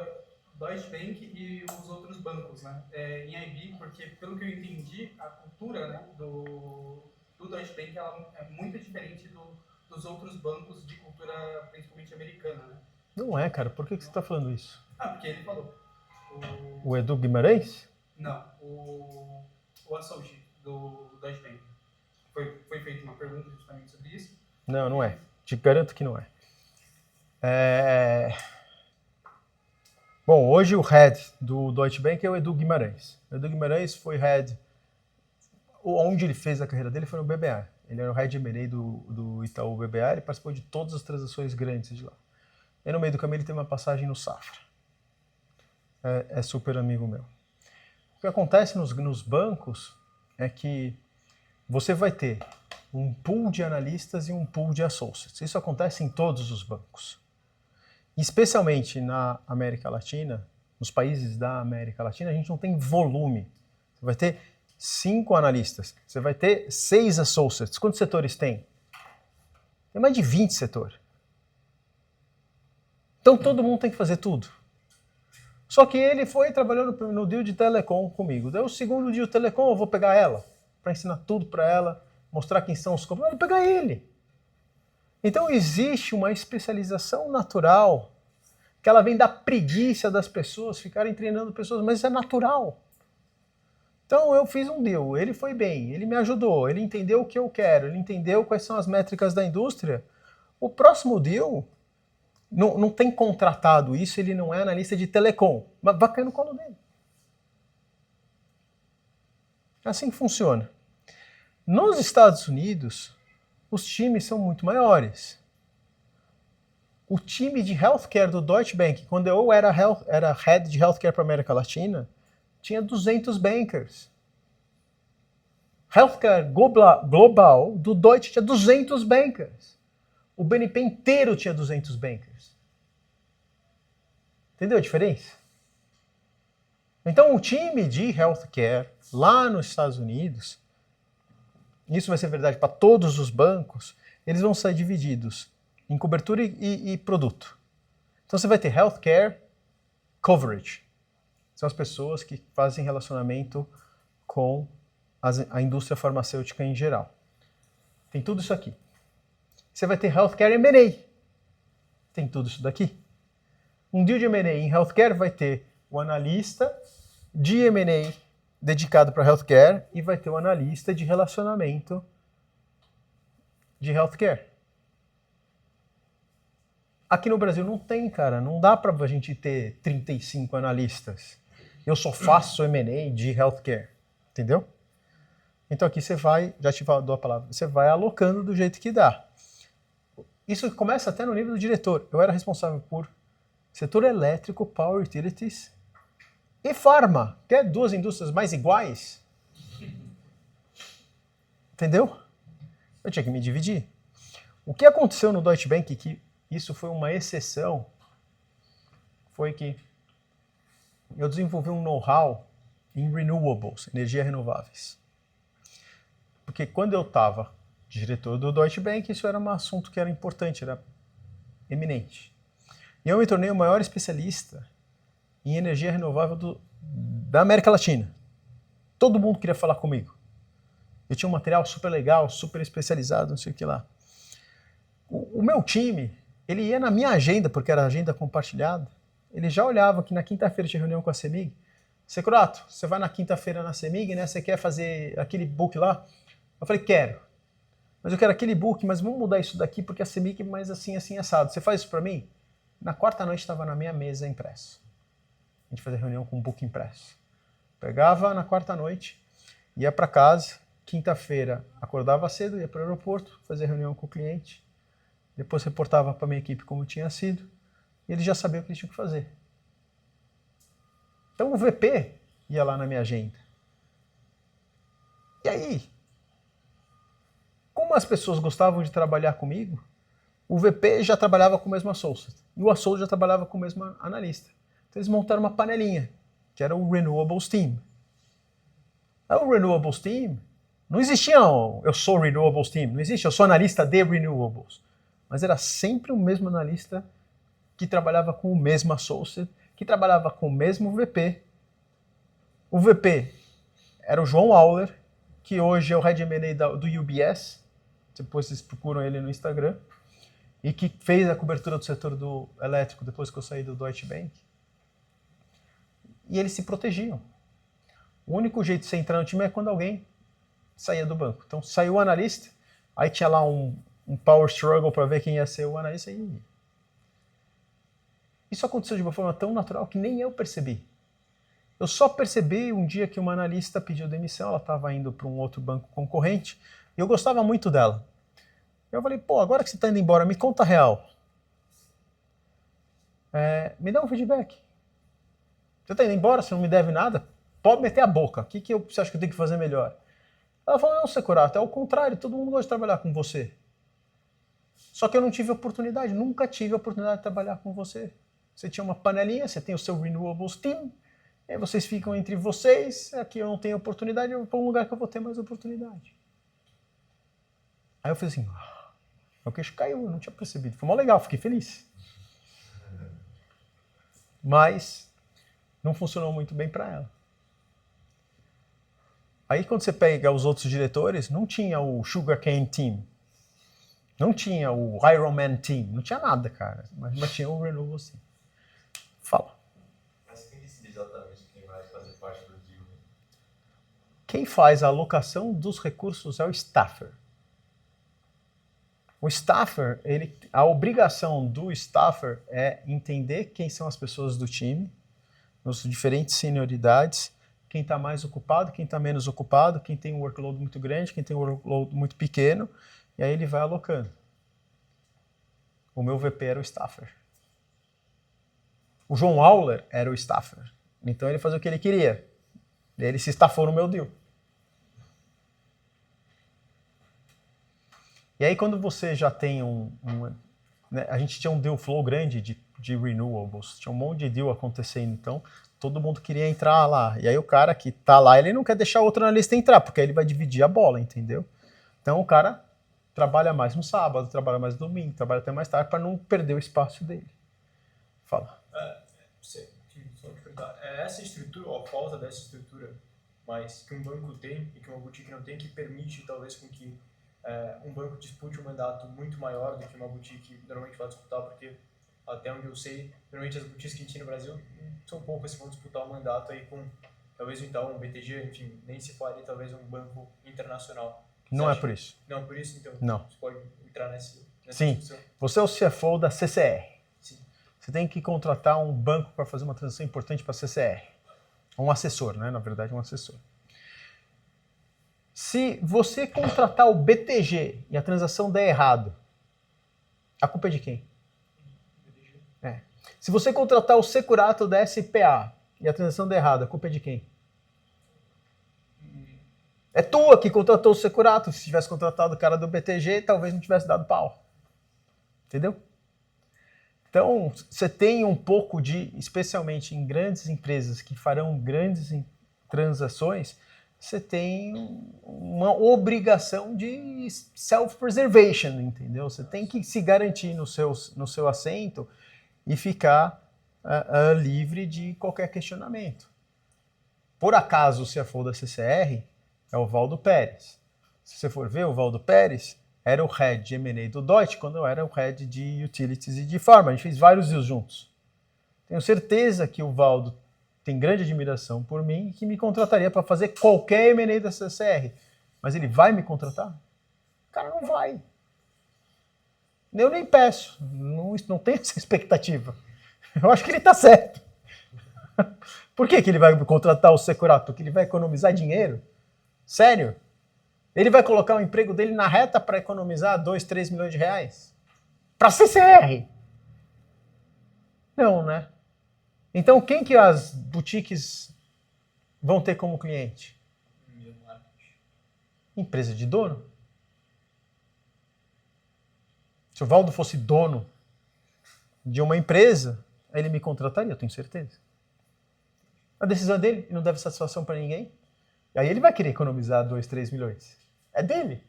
Deutsche Bank e os outros bancos, né? Em IB, porque, pelo que eu entendi, a cultura, né, do Deutsche Bank ela é muito diferente dos outros bancos de cultura, principalmente americana, né? Não é, cara. Por que você está falando isso? Porque ele falou. O Edu Guimarães? Não, o associate do Deutsche Bank. Foi feita uma pergunta justamente sobre isso. Não é. Te garanto que não é. Bom, hoje o head do Deutsche Bank é o Edu Guimarães. O Edu Guimarães foi head... Onde ele fez a carreira dele foi no BBA. Ele era o head M&A do Itaú BBA, ele participou de todas as transações grandes de lá. E no meio do caminho ele teve uma passagem no Safra. É super amigo meu. O que acontece nos bancos é que você vai ter um pool de analistas e um pool de associates. Isso acontece em todos os bancos. Especialmente na América Latina, nos países da América Latina, a gente não tem volume. Você vai ter 5 analistas, você vai ter 6 associates. Quantos setores tem? Tem mais de 20 setores. Então todo mundo tem que fazer tudo. Só que ele foi trabalhando no deal de telecom comigo. Daí o segundo deal de telecom eu vou pegar ela, para ensinar tudo para ela, mostrar quem são os compradores, pegar ele. Então existe uma especialização natural, que ela vem da preguiça das pessoas ficarem treinando pessoas, mas isso é natural. Então eu fiz um deal, ele foi bem, ele me ajudou, ele entendeu o que eu quero, ele entendeu quais são as métricas da indústria. O próximo deal não tem contratado isso, ele não é analista de telecom, mas vai cair no colo dele. É assim que funciona. Nos Estados Unidos, os times são muito maiores. O time de healthcare do Deutsche Bank, quando eu era head de healthcare para a América Latina, tinha 200 bankers. Healthcare global do Deutsche tinha 200 bankers. O BNP inteiro tinha 200 bankers. Entendeu a diferença? Então o time de healthcare lá nos Estados Unidos, isso vai ser verdade para todos os bancos, eles vão ser divididos em cobertura e produto. Então você vai ter healthcare coverage. São as pessoas que fazem relacionamento com a indústria farmacêutica em geral. Tem tudo isso aqui. Você vai ter healthcare M&A. Tem tudo isso daqui. Um deal de M&A em healthcare vai ter o analista de M&A dedicado para healthcare e vai ter o analista de relacionamento de healthcare. Aqui no Brasil não tem, cara. Não dá para a gente ter 35 analistas. Eu só faço M&A de healthcare. Entendeu? Então aqui você vai, já te dou a palavra, você vai alocando do jeito que dá. Isso começa até no nível do diretor. Eu era responsável por setor elétrico, power utilities e farma. Quer duas indústrias mais iguais? Entendeu? Eu tinha que me dividir. O que aconteceu no Deutsche Bank, que isso foi uma exceção, foi que eu desenvolvi um know-how em renewables, energias renováveis. Porque quando eu estava diretor do Deutsche Bank, isso era um assunto que era importante, era eminente. E eu me tornei o maior especialista em energia renovável da América Latina. Todo mundo queria falar comigo. Eu tinha um material super legal, super especializado, não sei o que lá. O meu time, ele ia na minha agenda, porque era agenda compartilhada, ele já olhava que na quinta-feira tinha reunião com a CEMIG. Securato, você vai na quinta-feira na CEMIG, né? Você quer fazer aquele book lá? Eu falei, quero. Mas eu quero aquele book, mas vamos mudar isso daqui porque a CEMIG é mais assim, assim, assado. Você faz isso para mim? Na quarta noite estava na minha mesa impresso. A gente fazia reunião com um book impresso. Pegava na quarta noite, ia para casa, quinta-feira acordava cedo, ia para o aeroporto, fazia reunião com o cliente, depois reportava para a minha equipe como tinha sido, e eles já sabiam o que eles tinham que fazer. Então o VP ia lá na minha agenda. E aí, como as pessoas gostavam de trabalhar comigo, o VP já trabalhava com o mesmo associate, e o associate já trabalhava com o mesmo analista. Então eles montaram uma panelinha, que era o Renewables Team. Aí o Renewables Team, não existia eu sou Renewables Team, não existe eu sou analista de Renewables. Mas era sempre o mesmo analista que trabalhava com o mesmo associate, que trabalhava com o mesmo VP. O VP era o João Auler, que hoje é o Head M&A do UBS, depois vocês procuram ele no Instagram, e que fez a cobertura do setor do elétrico depois que eu saí do Deutsche Bank. E eles se protegiam. O único jeito de você entrar no time é quando alguém saía do banco. Então saiu o analista, aí tinha lá um power struggle para ver quem ia ser o analista. E isso aconteceu de uma forma tão natural que nem eu percebi. Eu só percebi um dia que uma analista pediu demissão, ela estava indo para um outro banco concorrente, e eu gostava muito dela. Eu falei, pô, agora que você está indo embora, me conta a real. Me dá um feedback. Você está indo embora, você não me deve nada? Pode meter a boca. O que você acha que eu tenho que fazer melhor? Ela falou, não, Securato, é o contrário, todo mundo gosta de trabalhar com você. Só que eu não tive oportunidade, nunca tive a oportunidade de trabalhar com você. Você tinha uma panelinha, você tem o seu Renewables Team, aí vocês ficam entre vocês, aqui eu não tenho oportunidade, eu vou para um lugar que eu vou ter mais oportunidade. Aí eu fiz assim, meu queixo caiu, eu não tinha percebido. Foi mó legal, fiquei feliz. Mas não funcionou muito bem para ela. Aí quando você pega os outros diretores, não tinha o Sugarcane Team, não tinha o Iron Man Team, não tinha nada, cara. Mas tinha o Renewables Team. Fala. Mas quem decide exatamente quem vai fazer parte do deal? Quem faz a alocação dos recursos é o staffer. O staffer, a obrigação do staffer é entender quem são as pessoas do time, nas diferentes senioridades, quem está mais ocupado, quem está menos ocupado, quem tem um workload muito grande, quem tem um workload muito pequeno, e aí ele vai alocando. O meu VP era o staffer. O João Auler era o staffer. Então ele fazia o que ele queria. Ele se staffou no meu deal. E aí quando você já tem né, a gente tinha um deal flow grande de renewables, tinha um monte de deal acontecendo, então todo mundo queria entrar lá. E aí o cara que tá lá, ele não quer deixar outro analista entrar, porque aí ele vai dividir a bola, entendeu? Então o cara trabalha mais no sábado, trabalha mais no domingo, trabalha até mais tarde para não perder o espaço dele. Fala. Só te perguntar, é essa estrutura, ou a falta dessa estrutura, mas que um banco tem e que uma boutique não tem, que permite talvez com que um banco dispute um mandato muito maior do que uma boutique normalmente vai disputar, porque até onde eu sei, normalmente as boutiques que a gente tem no Brasil são poucas que vão disputar um mandato aí com talvez o Itaú, um BTG, enfim, nem se for ali talvez um banco internacional. Não é por isso. Não é por isso? Então não. Você pode entrar nessa Sim, discussão. Você é o CFO da CCR. Sim. Você tem que contratar um banco para fazer uma transação importante para a CCR. Um assessor, né? Na verdade, um assessor. Se você contratar o BTG e a transação der errado, a culpa é de quem? Se você contratar o Securato da SPA e a transação der errado, a culpa é de quem? É tua que contratou o Securato. Se tivesse contratado o cara do BTG, talvez não tivesse dado pau. Entendeu? Então, você tem um pouco de, especialmente em grandes empresas que farão grandes transações, você tem uma obrigação de self-preservation, entendeu? Você tem que se garantir no seu assento e ficar livre de qualquer questionamento. Por acaso, o CFO da CCR é o Valdo Pérez. Se você for ver, o Valdo Pérez era o head de M&A do Deutsche quando eu era o head de Utilities e de Pharma. A gente fez vários deals juntos. Tenho certeza que o Valdo tem grande admiração por mim e que me contrataria para fazer qualquer M&A da CCR. Mas ele vai me contratar? O cara não vai. Eu nem peço. Não tenho essa expectativa. Eu acho que ele está certo. Por que ele vai contratar o Securato? Porque ele vai economizar dinheiro? Sério? Ele vai colocar o emprego dele na reta para economizar 2, 3 milhões de reais? Para a CCR? Não, né? Então, quem que as boutiques vão ter como cliente? Empresa de dono. Se o Valdo fosse dono de uma empresa, ele me contrataria, eu tenho certeza. A decisão é dele, ele não deve satisfação para ninguém. E aí ele vai querer economizar 2, 3 milhões. É dele.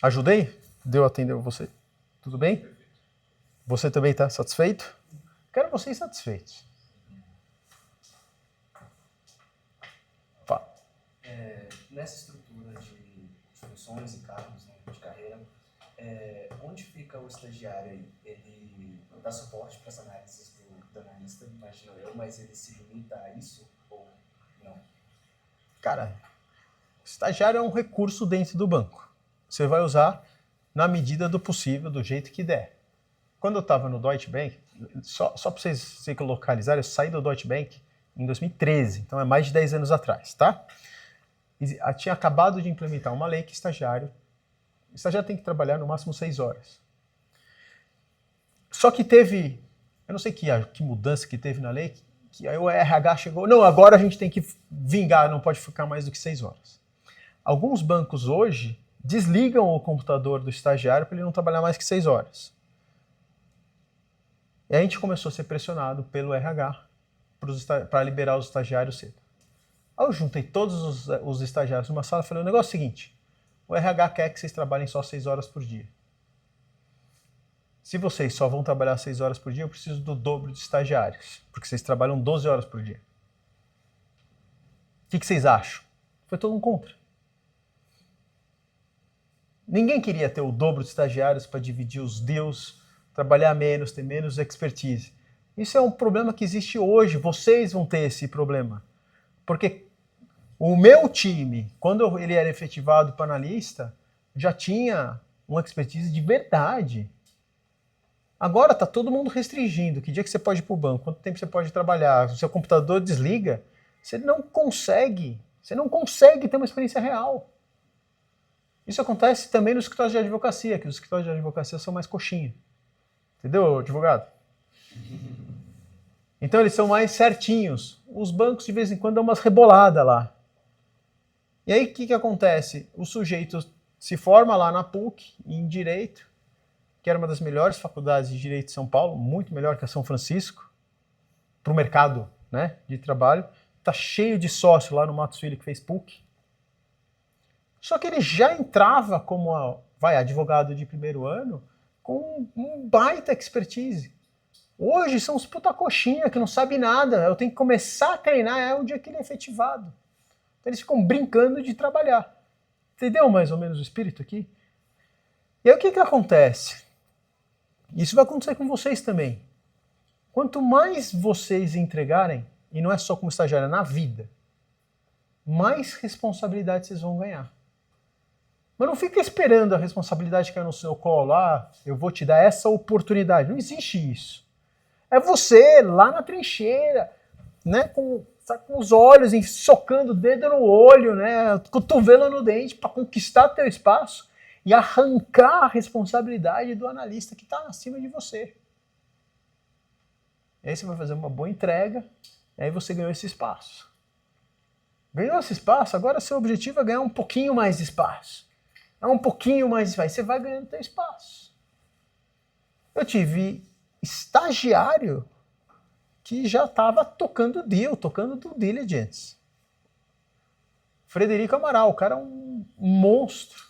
Ajudei? Deu a atender você? Tudo bem? Você também está satisfeito? Quero vocês satisfeitos. Fala. Nessa estrutura de funções e cargos, né, de carreira, onde fica o estagiário aí? Ele dá suporte para as análises do analista, imagino eu, mas ele se limita a isso ou não? Cara, estagiário é um recurso dentro do banco. Você vai usar na medida do possível, do jeito que der. Quando eu estava no Deutsche Bank, só para vocês se localizarem, eu saí do Deutsche Bank em 2013, então é mais de 10 anos atrás, tá? E tinha acabado de implementar uma lei que estagiário tem que trabalhar no máximo 6 horas. Só que teve, eu não sei que mudança que teve na lei, que aí o RH chegou, não, agora a gente tem que vingar, não pode ficar mais do que 6 horas. Alguns bancos hoje desligam o computador do estagiário para ele não trabalhar mais que 6 horas. E a gente começou a ser pressionado pelo RH para liberar os estagiários cedo. Aí eu juntei todos os estagiários numa sala e falei, o negócio é o seguinte, o RH quer que vocês trabalhem só 6 horas por dia. Se vocês só vão trabalhar 6 horas por dia, eu preciso do dobro de estagiários, porque vocês trabalham 12 horas por dia. que vocês acham? Foi todo mundo contra. Ninguém queria ter o dobro de estagiários para dividir os deals, trabalhar menos, ter menos expertise. Isso é um problema que existe hoje. Vocês vão ter esse problema. Porque o meu time, quando ele era efetivado para analista, já tinha uma expertise de verdade. Agora está todo mundo restringindo. Que dia que você pode ir para o banco? Quanto tempo você pode trabalhar? O seu computador desliga. Você não consegue ter uma experiência real. Isso acontece também nos escritórios de advocacia, que os escritórios de advocacia são mais coxinha. Entendeu, advogado? Então eles são mais certinhos. Os bancos de vez em quando dão umas reboladas lá. E aí o que acontece? O sujeito se forma lá na PUC, em Direito, que era uma das melhores faculdades de Direito de São Paulo, muito melhor que a São Francisco, para o mercado, né, de trabalho. Está cheio de sócio lá no Matos Filho que fez PUC. Só que ele já entrava como advogado de primeiro ano com um baita expertise. Hoje são os puta coxinha que não sabem nada. Eu tenho que começar a treinar, é o dia que ele é efetivado. Então eles ficam brincando de trabalhar. Entendeu mais ou menos o espírito aqui? E aí o que acontece? Isso vai acontecer com vocês também. Quanto mais vocês entregarem, e não é só como estagiário, é na vida, mais responsabilidade vocês vão ganhar. Mas não fica esperando a responsabilidade cair no seu colo. Eu vou te dar essa oportunidade. Não existe isso. É você lá na trincheira, né, com os olhos, socando o dedo no olho, né, cotovelo no dente para conquistar teu espaço e arrancar a responsabilidade do analista que está acima de você. E aí você vai fazer uma boa entrega e aí você ganhou esse espaço. Ganhou esse espaço, agora seu objetivo é ganhar um pouquinho mais de espaço. Um pouquinho mais de espaço. Você vai ganhando teu espaço. Eu tive estagiário que já estava tocando deal, tocando due diligence. Frederico Amaral, o cara é um monstro.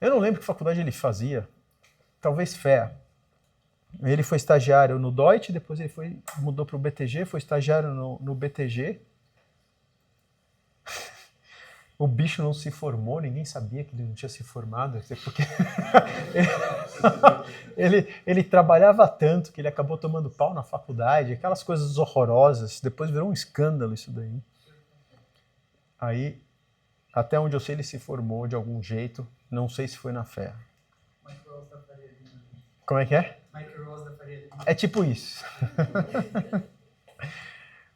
Eu não lembro que faculdade ele fazia. Talvez FEA. Ele foi estagiário no Deutsche, depois ele mudou para o BTG, foi estagiário no BTG. O bicho não se formou, ninguém sabia que ele não tinha se formado, porque ele trabalhava tanto que ele acabou tomando pau na faculdade, aquelas coisas horrorosas, depois virou um escândalo isso daí. Aí, até onde eu sei, ele se formou de algum jeito, não sei se foi na fé. Como é que é? É tipo isso.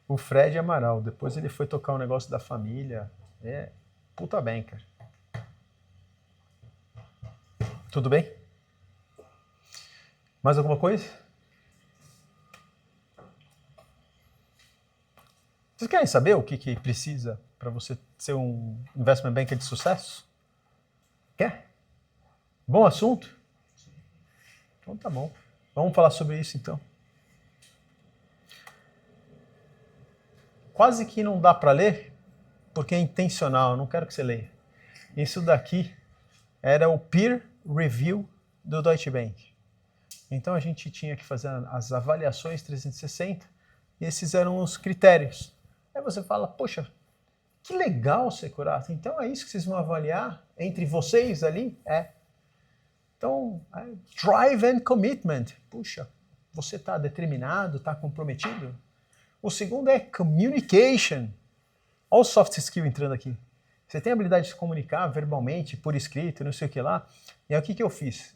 O Fred Amaral, depois ele foi tocar um negócio da família, puta banker. Tudo bem? Mais alguma coisa? Vocês querem saber o que precisa para você ser um investment banker de sucesso? Quer? Bom assunto? Então tá bom. Vamos falar sobre isso então. Quase que não dá para ler, porque é intencional, eu não quero que você leia. Isso daqui era o peer review do Deutsche Bank. Então a gente tinha que fazer as avaliações 360 e esses eram os critérios. Aí você fala, poxa, que legal, Securata. Então é isso que vocês vão avaliar entre vocês ali? Então, drive and commitment. Puxa, você está determinado, está comprometido? O segundo é communication. Olha o soft skill entrando aqui. Você tem a habilidade de se comunicar verbalmente, por escrito, não sei o que lá. E aí o que eu fiz?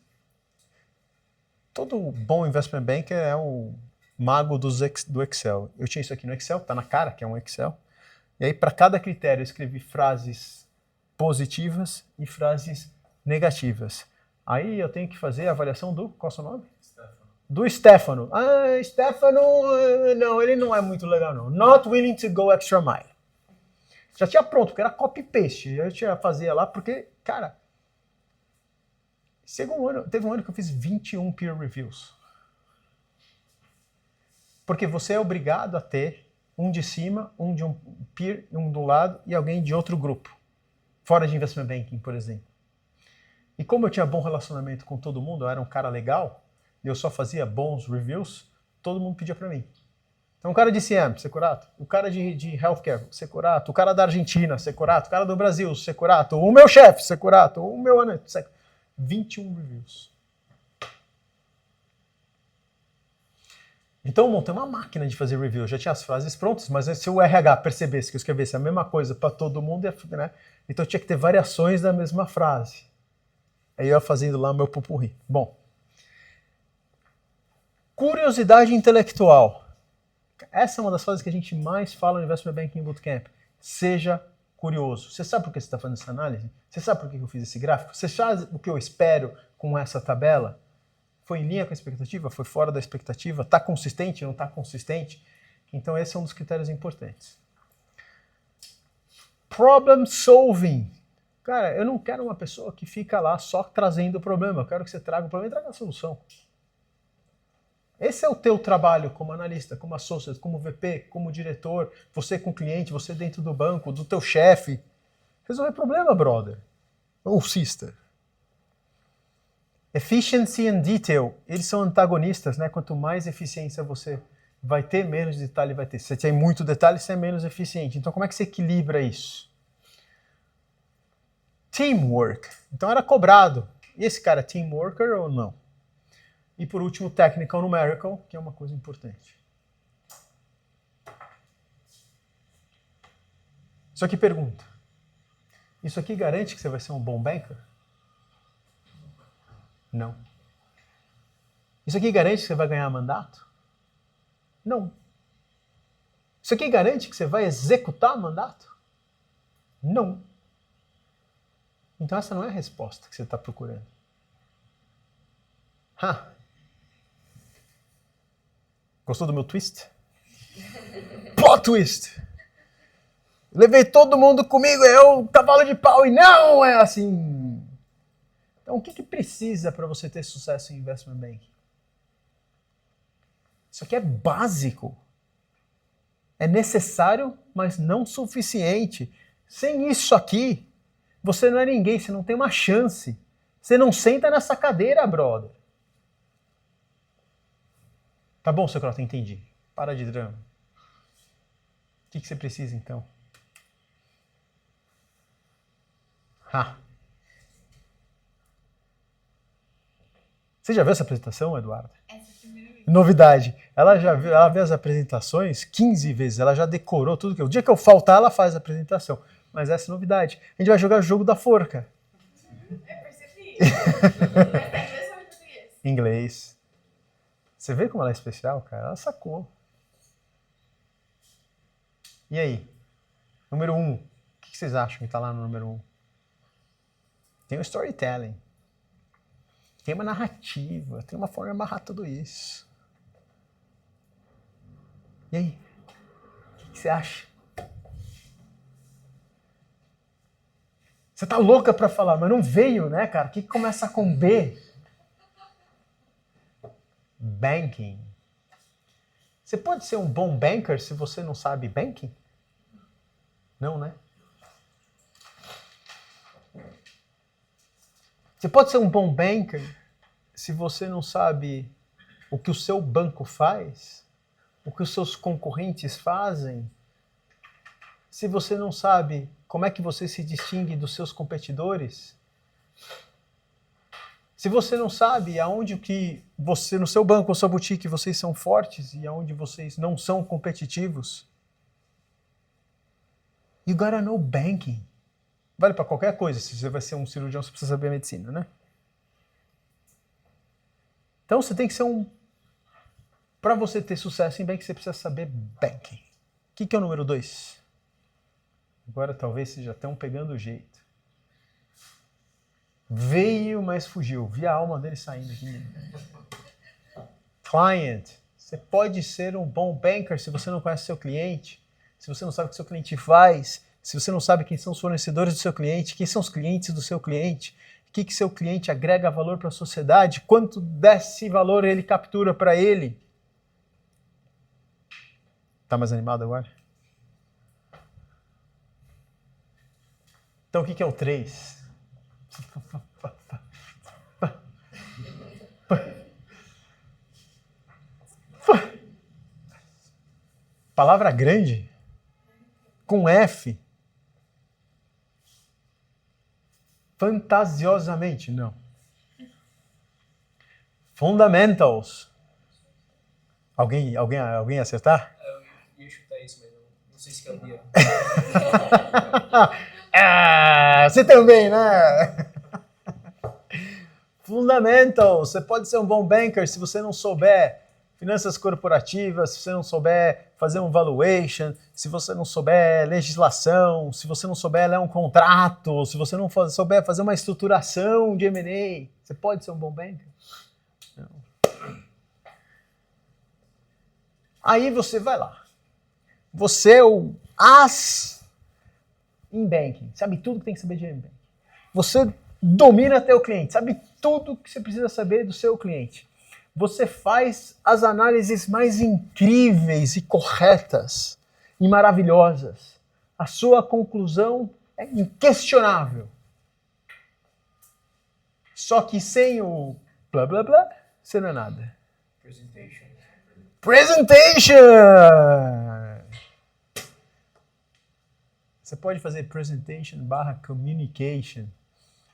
Todo bom investment banker é o mago do Excel. Eu tinha isso aqui no Excel, tá na cara que é um Excel. E aí para cada critério eu escrevi frases positivas e frases negativas. Aí eu tenho que fazer a avaliação do... Qual é o seu nome? Stefano. Do Stefano. Stefano, não, ele não é muito legal não. Not willing to go extra mile. Já tinha pronto, porque era copy-paste. Eu tinha fazia lá, porque, cara, teve um ano que eu fiz 21 peer reviews. Porque você é obrigado a ter um de cima, um de um peer, um do lado e alguém de outro grupo. Fora de investment banking, por exemplo. E como eu tinha bom relacionamento com todo mundo, eu era um cara legal, e eu só fazia bons reviews, todo mundo pedia para mim. Então, o cara de CM, Securato. O cara de Healthcare, Securato. O cara da Argentina, Securato. O cara do Brasil, Securato. O meu chefe, Securato. O meu... 21 reviews. Então, eu montei uma máquina de fazer review. Eu já tinha as frases prontas, mas se o RH percebesse que eu escrevesse a mesma coisa para todo mundo, né? Então eu tinha que ter variações da mesma frase. Aí eu ia fazendo lá meu pupurri. Bom. Curiosidade intelectual. Essa é uma das coisas que a gente mais fala no Investment Banking Bootcamp. Seja curioso. Você sabe por que você está fazendo essa análise? Você sabe por que eu fiz esse gráfico? Você sabe o que eu espero com essa tabela? Foi em linha com a expectativa? Foi fora da expectativa? Está consistente? Não está consistente? Então esse é um dos critérios importantes. Problem solving. Cara, eu não quero uma pessoa que fica lá só trazendo o problema. Eu quero que você traga o problema e traga a solução. Esse é o teu trabalho como analista, como associate, como VP, como diretor, você com o cliente, você dentro do banco, do teu chefe. Resolver problema, brother. Ou sister. Efficiency and detail, eles são antagonistas, né? Quanto mais eficiência você vai ter, menos detalhe vai ter. Se você tem muito detalhe, você é menos eficiente. Então, como é que você equilibra isso? Teamwork. Então, era cobrado. E esse cara é team worker ou não? E, por último, technical numerical, que é uma coisa importante. Isso aqui pergunta. Isso aqui garante que você vai ser um bom banker? Não. Isso aqui garante que você vai ganhar mandato? Não. Isso aqui garante que você vai executar mandato? Não. Então essa não é a resposta que você está procurando. Gostou do meu twist? Plot twist! Levei todo mundo comigo, eu cavalo de pau, e não é assim. Então, o que precisa para você ter sucesso em Investment Banking? Isso aqui é básico. É necessário, mas não suficiente. Sem isso aqui, você não é ninguém, você não tem uma chance. Você não senta nessa cadeira, brother. Tá bom, Socrata, entendi. Para de drama. O que você precisa, então? Você já viu essa apresentação, Eduardo? Essa é a primeira vez. Novidade. Ela já viu, ela vê as apresentações 15 vezes, ela já decorou tudo que o dia que eu faltar, ela faz a apresentação. Mas essa é novidade. A gente vai jogar o jogo da forca. Eu percebi. Mas tá em inglês ou em português? Inglês. Você vê como ela é especial, cara? Ela sacou. E aí? Número 1. O que vocês acham que tá lá no número 1? Tem o storytelling. Tem uma narrativa, tem uma forma de amarrar tudo isso. E aí? O que você acha? Você tá louca pra falar, mas não veio, né, cara? O que começa com B? Banking. Você pode ser um bom banker se você não sabe banking? Não, né? Você pode ser um bom banker se você não sabe o que o seu banco faz, o que os seus concorrentes fazem, se você não sabe como é que você se distingue dos seus competidores, se você não sabe aonde que você, no seu banco ou sua boutique, vocês são fortes e aonde vocês não são competitivos. You gotta know banking. Vale para qualquer coisa. Se você vai ser um cirurgião, você precisa saber a medicina, né? Então você tem que ser um... Para você ter sucesso em banking, você precisa saber banking. O que é o número 2? Agora talvez vocês já estão pegando o jeito. Veio, mas fugiu. Vi a alma dele saindo aqui. Client. Você pode ser um bom banker se você não conhece seu cliente, se você não sabe o que seu cliente faz, se você não sabe quem são os fornecedores do seu cliente, quem são os clientes do seu cliente, o que seu cliente agrega valor para a sociedade, quanto desse valor ele captura para ele. Tá mais animado agora? Então o que é o 3? Palavra grande? Com F? Fantasiosamente, não. Fundamentals. Alguém ia acertar? Eu ia chutar isso, mas não sei se cabia. Você também, né? Fundamentals. Você pode ser um bom banker se você não souber finanças corporativas, se você não souber fazer um valuation, se você não souber legislação, se você não souber ler um contrato, se você não souber fazer uma estruturação de M&A, você pode ser um bom banker? Não. Aí você vai lá. Você é o as em banking, sabe tudo que tem que saber de banking. Você domina teu cliente, sabe tudo que você precisa saber do seu cliente. Você faz as análises mais incríveis e corretas e maravilhosas. A sua conclusão é inquestionável. Só que sem o blá blá blá, você não é nada. Presentation! Você pode fazer presentation / communication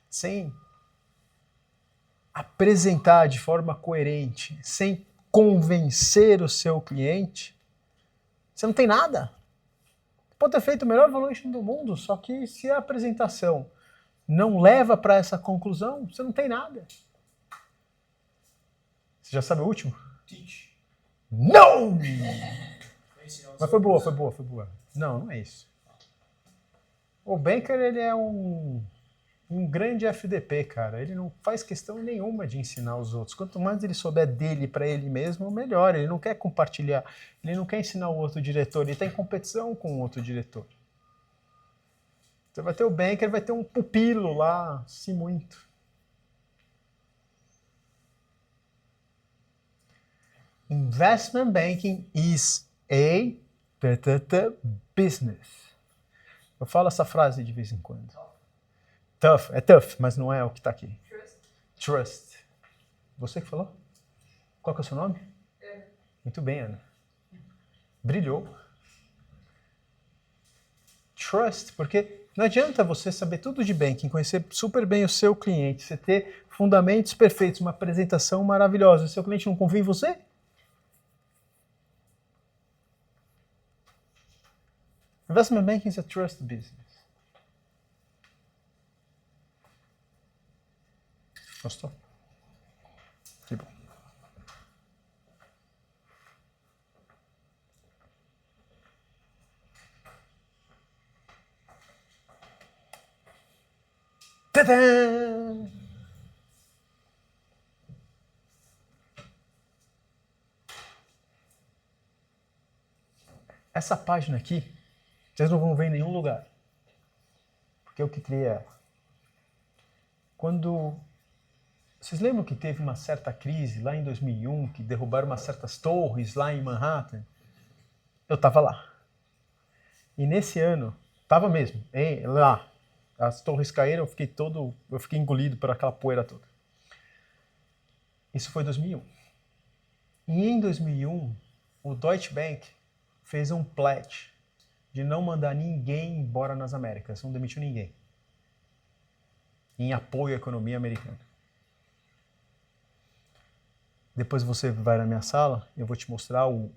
sem apresentar de forma coerente, sem convencer o seu cliente, você não tem nada. Pode ter feito o melhor valuation do mundo, só que se a apresentação não leva para essa conclusão, você não tem nada. Você já sabe o último? Teach. Não! Mas foi boa. Não é isso. O banker, ele é um grande FDP, cara. Ele não faz questão nenhuma de ensinar os outros. Quanto mais ele souber dele para ele mesmo, melhor. Ele não quer compartilhar. Ele não quer ensinar o outro diretor. Ele está em competição com o outro diretor. Você vai ter o banker, vai ter um pupilo lá, se muito. Investment banking is a business. Eu falo essa frase de vez em quando. Tough, é tough, mas não é o que está aqui. Trust. Você que falou? Qual que é o seu nome? Muito bem, Ana. Brilhou. Trust, porque não adianta você saber tudo de banking, conhecer super bem o seu cliente, você ter fundamentos perfeitos, uma apresentação maravilhosa, o seu cliente não confia em você? Investment banking is a trust business. Gostou? Que bom. Tadã! Essa página aqui, vocês não vão ver em nenhum lugar. Porque eu que criei ela. Quando... Vocês lembram que teve uma certa crise lá em 2001, que derrubaram umas certas torres lá em Manhattan? Eu estava lá. E nesse ano, estava mesmo, lá. As torres caíram, eu fiquei engolido por aquela poeira toda. Isso foi 2001. E em 2001, o Deutsche Bank fez um pledge de não mandar ninguém embora nas Américas, não demitiu ninguém, em apoio à economia americana. Depois você vai na minha sala, eu vou te mostrar o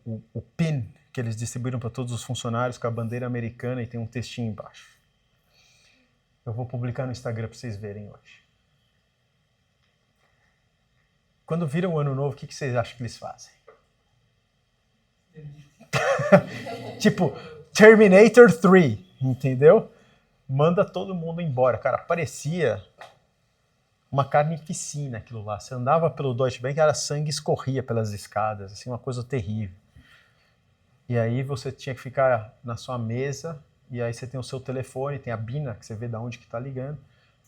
pin que eles distribuíram para todos os funcionários com a bandeira americana e tem um textinho embaixo. Eu vou publicar no Instagram para vocês verem hoje. Quando viram o ano novo, o que vocês acham que eles fazem? Tipo, Terminator 3, entendeu? Manda todo mundo embora. Cara, parecia uma carnificina aquilo lá. Você andava pelo Deutsche Bank, era sangue escorria pelas escadas, assim, uma coisa terrível. E aí você tinha que ficar na sua mesa, e aí você tem o seu telefone, tem a Bina, que você vê de onde que está ligando.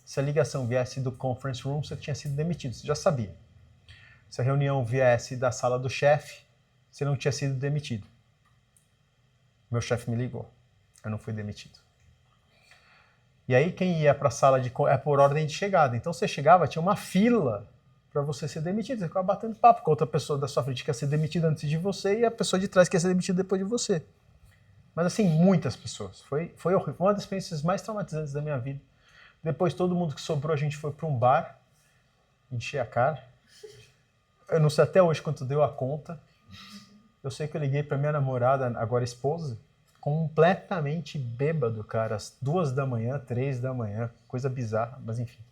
Se a ligação viesse do conference room, você tinha sido demitido, você já sabia. Se a reunião viesse da sala do chefe, você não tinha sido demitido. Meu chefe me ligou, eu não fui demitido. E aí quem ia para a sala é por ordem de chegada. Então você chegava, tinha uma fila para você ser demitido. Você ficava batendo papo com outra pessoa da sua frente que ia ser demitida antes de você e a pessoa de trás que ia ser demitida depois de você. Mas assim, muitas pessoas. Foi horrível. Foi uma das experiências mais traumatizantes da minha vida. Depois todo mundo que sobrou, a gente foi para um bar, encher a cara. Eu não sei até hoje quanto deu a conta. Eu sei que eu liguei para minha namorada, agora esposa, completamente bêbado, cara, às 2 da manhã, 3 da manhã, coisa bizarra, mas enfim.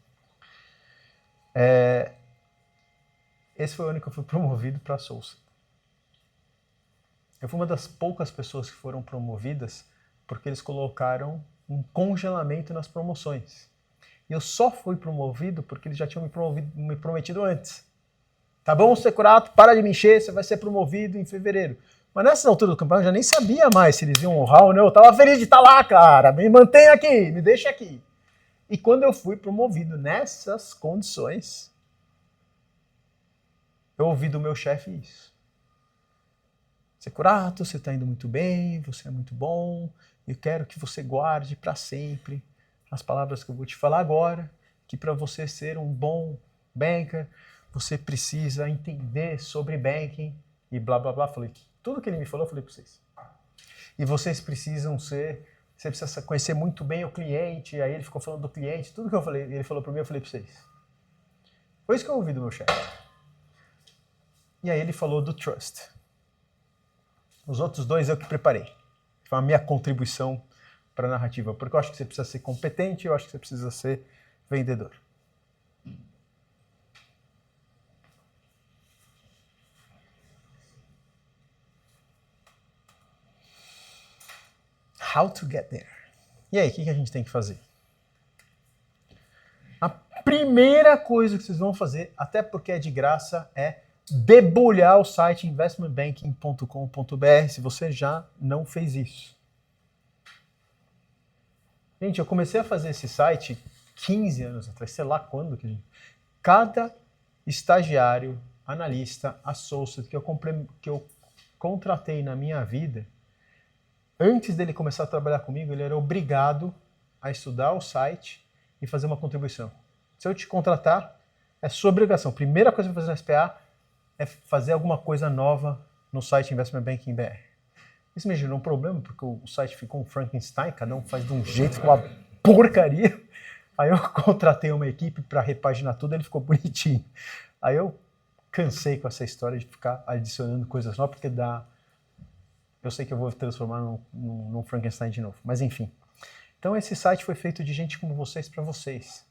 Esse foi o ano que eu fui promovido para Sousa. Eu fui uma das poucas pessoas que foram promovidas porque eles colocaram um congelamento nas promoções. E eu só fui promovido porque eles já tinham me prometido antes. Tá bom, Securato, para de me encher, você vai ser promovido em fevereiro. Mas nessa altura do campeonato eu já nem sabia mais se eles iam honrar ou não. Eu tava feliz de estar lá, cara. Me mantenha aqui, me deixa aqui. E quando eu fui promovido nessas condições, eu ouvi do meu chefe isso. Securato, você está indo muito bem, você é muito bom, eu quero que você guarde para sempre as palavras que eu vou te falar agora, que para você ser um bom banker, você precisa entender sobre banking e blá blá blá. Falei, tudo que ele me falou, eu falei para vocês. E vocês precisam ser, você precisa conhecer muito bem o cliente, aí ele ficou falando do cliente, tudo que eu falei, ele falou para mim, eu falei para vocês. Foi isso que eu ouvi do meu chefe. E aí ele falou do trust. Os outros 2 eu que preparei. Foi a minha contribuição para a narrativa. Porque eu acho que você precisa ser competente e eu acho que você precisa ser vendedor. How to get there. E aí, o que a gente tem que fazer? A primeira coisa que vocês vão fazer, até porque é de graça, é debulhar o site investmentbanking.com.br se você já não fez isso. Gente, eu comecei a fazer esse site 15 anos atrás, sei lá quando que a gente... Cada estagiário, analista, associate que eu contratei na minha vida, antes dele começar a trabalhar comigo, ele era obrigado a estudar o site e fazer uma contribuição. Se eu te contratar, é sua obrigação. Primeira coisa que eu vou fazer na SPA é fazer alguma coisa nova no site Investment Banking BR. Isso me gerou um problema, porque o site ficou um Frankenstein, cada um faz de um jeito, ficou uma porcaria. Aí eu contratei uma equipe para repaginar tudo, ele ficou bonitinho. Aí eu cansei com essa história de ficar adicionando coisas novas, porque dá... Eu sei que eu vou transformar num Frankenstein de novo, mas enfim. Então esse site foi feito de gente como vocês para vocês.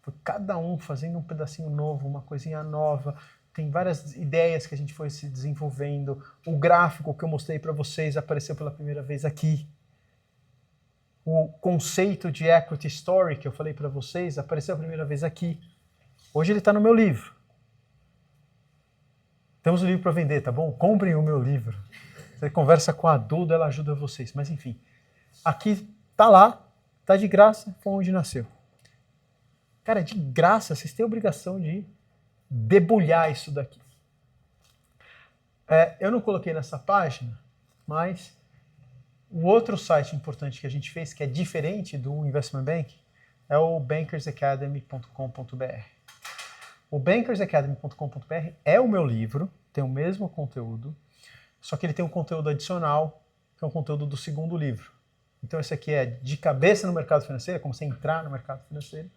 Foi cada um fazendo um pedacinho novo, uma coisinha nova. Tem várias ideias que a gente foi se desenvolvendo. O gráfico que eu mostrei para vocês apareceu pela primeira vez aqui. O conceito de equity story que eu falei para vocês apareceu a primeira vez aqui. Hoje ele está no meu livro. Temos um livro para vender, tá bom? Comprem o meu livro. Você conversa com a Duda, ela ajuda vocês. Mas enfim, aqui tá lá, tá de graça, foi onde nasceu. Cara, de graça, vocês têm a obrigação de debulhar isso daqui. Eu não coloquei nessa página, mas o outro site importante que a gente fez, que é diferente do Investment Bank, é o bankersacademy.com.br. O bankersacademy.com.br é o meu livro, tem o mesmo conteúdo, só que ele tem um conteúdo adicional, que é um conteúdo do segundo livro. Então esse aqui é de cabeça no mercado financeiro, é como você entrar no mercado financeiro.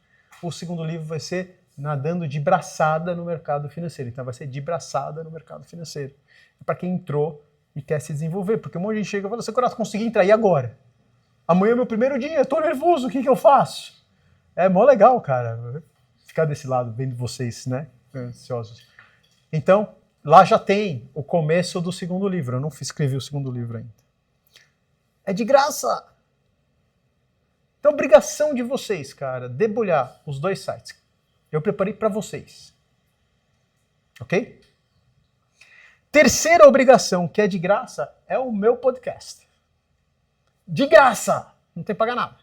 O segundo livro vai ser nadando de braçada no mercado financeiro. Então vai ser de braçada no mercado financeiro. É para quem entrou e quer se desenvolver. Porque um monte de gente chega e fala, Securato, consegui entrar, e agora? Amanhã é meu primeiro dia, eu tô nervoso, o que eu faço? É mó legal, cara, ficar desse lado, vendo vocês, né, ansiosos. Então, lá já tem o começo do segundo livro. Eu não escrevi o segundo livro ainda. É de graça! Então, obrigação de vocês, cara, debulhar os 2 sites. Eu preparei para vocês. Ok? Terceira obrigação, que é de graça, é o meu podcast. De graça! Não tem que pagar nada.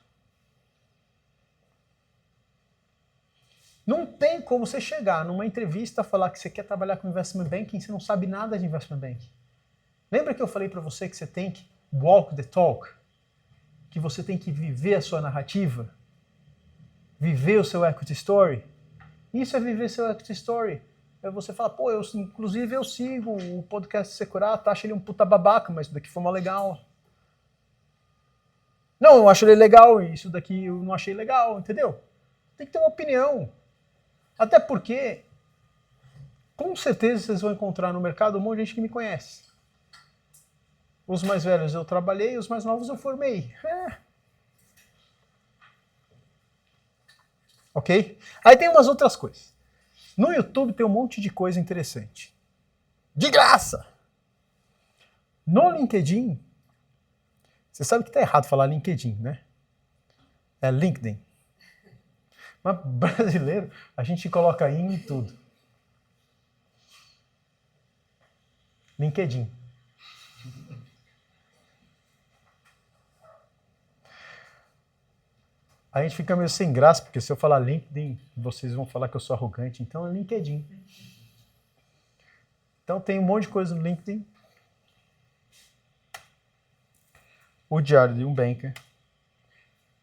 Não tem como você chegar numa entrevista e falar que você quer trabalhar com Investment Banking e você não sabe nada de Investment Banking. Lembra que eu falei para você que você tem que walk the talk? Que você tem que viver a sua narrativa? Viver o seu equity story? Isso é viver seu equity story. Aí você fala, pô, inclusive eu sigo o podcast Securato, acho ele um puta babaca, mas isso daqui foi uma legal. Não, eu acho ele legal, e isso daqui eu não achei legal, entendeu? Tem que ter uma opinião. Até porque, com certeza vocês vão encontrar no mercado um monte de gente que me conhece. Os mais velhos eu trabalhei, os mais novos eu formei. Ok? Aí tem umas outras coisas. No YouTube tem um monte de coisa interessante. De graça! No LinkedIn, você sabe que tá errado falar LinkedIn, né? É LinkedIn. Mas brasileiro, a gente coloca em tudo. LinkedIn. A gente fica meio sem graça, porque se eu falar LinkedIn, vocês vão falar que eu sou arrogante. Então é LinkedIn. Então tem um monte de coisa no LinkedIn. O Diário de um Banker.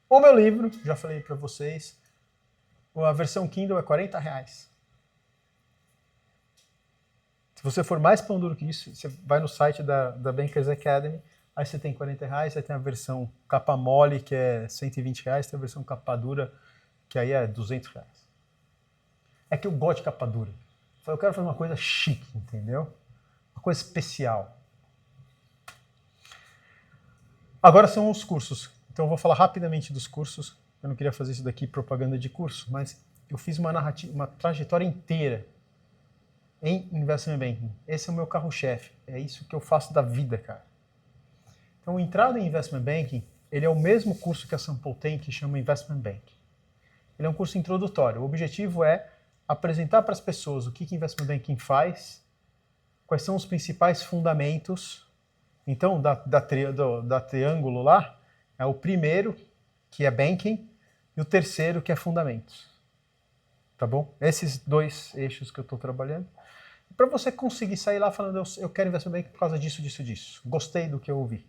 O meu livro, já falei para vocês, a versão Kindle é R$40. Se você for mais pão duro que isso, você vai no site da Bankers Academy, aí você tem R$40, aí tem a versão capa mole, que é R$120, tem a versão capa dura, que aí é R$200. É que eu gosto de capa dura. Eu quero fazer uma coisa chique, entendeu? Uma coisa especial. Agora são os cursos. Então eu vou falar rapidamente dos cursos. Eu não queria fazer isso daqui propaganda de curso, mas eu fiz uma narrativa, uma trajetória inteira em Investment Banking. Esse é o meu carro-chefe. É isso que eu faço da vida, cara. Então, entrada em Investment Banking, ele é o mesmo curso que a Sample tem, que chama Investment Banking. Ele é um curso introdutório. O objetivo é apresentar para as pessoas o que Investment Banking faz, quais são os principais fundamentos. Então, da triângulo lá, é o primeiro, que é Banking, e o terceiro, que é Fundamentos. Tá bom? Esses dois eixos que eu estou trabalhando. Para você conseguir sair lá falando, eu quero Investment Banking por causa disso, disso, disso. Gostei do que eu ouvi.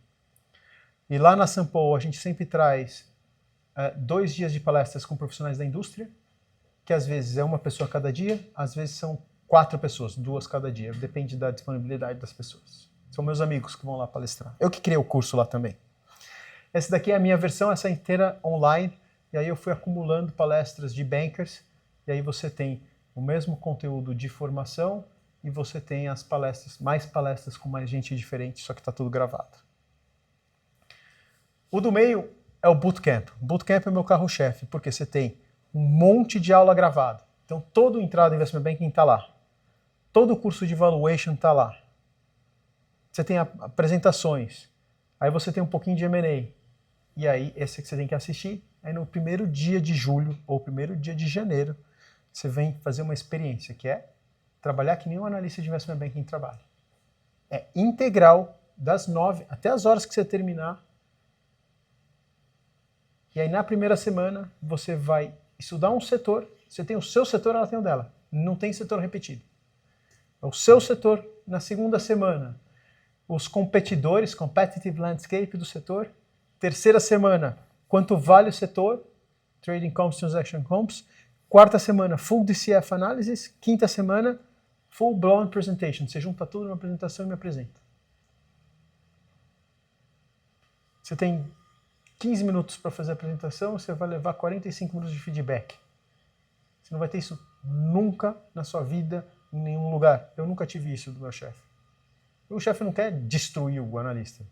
E lá na Sample, a gente sempre traz 2 dias de palestras com profissionais da indústria, que às vezes é uma pessoa cada dia, às vezes são 4 pessoas, 2 cada dia. Depende da disponibilidade das pessoas. São meus amigos que vão lá palestrar. Eu que criei o curso lá também. Essa daqui é a minha versão, essa inteira online. E aí eu fui acumulando palestras de bankers. E aí você tem o mesmo conteúdo de formação e você tem as palestras, mais palestras com mais gente diferente, só que está tudo gravado. O do meio é o Bootcamp. O Bootcamp é o meu carro-chefe, porque você tem um monte de aula gravada. Então todo entrada em Investment Banking está lá. Todo o curso de Valuation está lá. Você tem apresentações. Aí você tem um pouquinho de M&A. E aí, esse que você tem que assistir. Aí no primeiro dia de julho ou primeiro dia de janeiro, você vem fazer uma experiência, que é trabalhar que nem um analista de Investment Banking trabalha. É integral, das 9 até as horas que você terminar. E aí na primeira semana, você vai estudar um setor. Você tem o seu setor, ela tem o dela. Não tem setor repetido. É o seu setor. Na segunda semana, os competidores, competitive landscape do setor. Terceira semana, quanto vale o setor, trading comps, transaction comps. Quarta semana, full DCF analysis. Quinta semana, full blown presentation. Você junta tudo numa apresentação e me apresenta. Você tem 15 minutos para fazer a apresentação, você vai levar 45 minutos de feedback. Você não vai ter isso nunca na sua vida, em nenhum lugar. Eu nunca tive isso do meu chefe. O chefe não quer destruir o analista.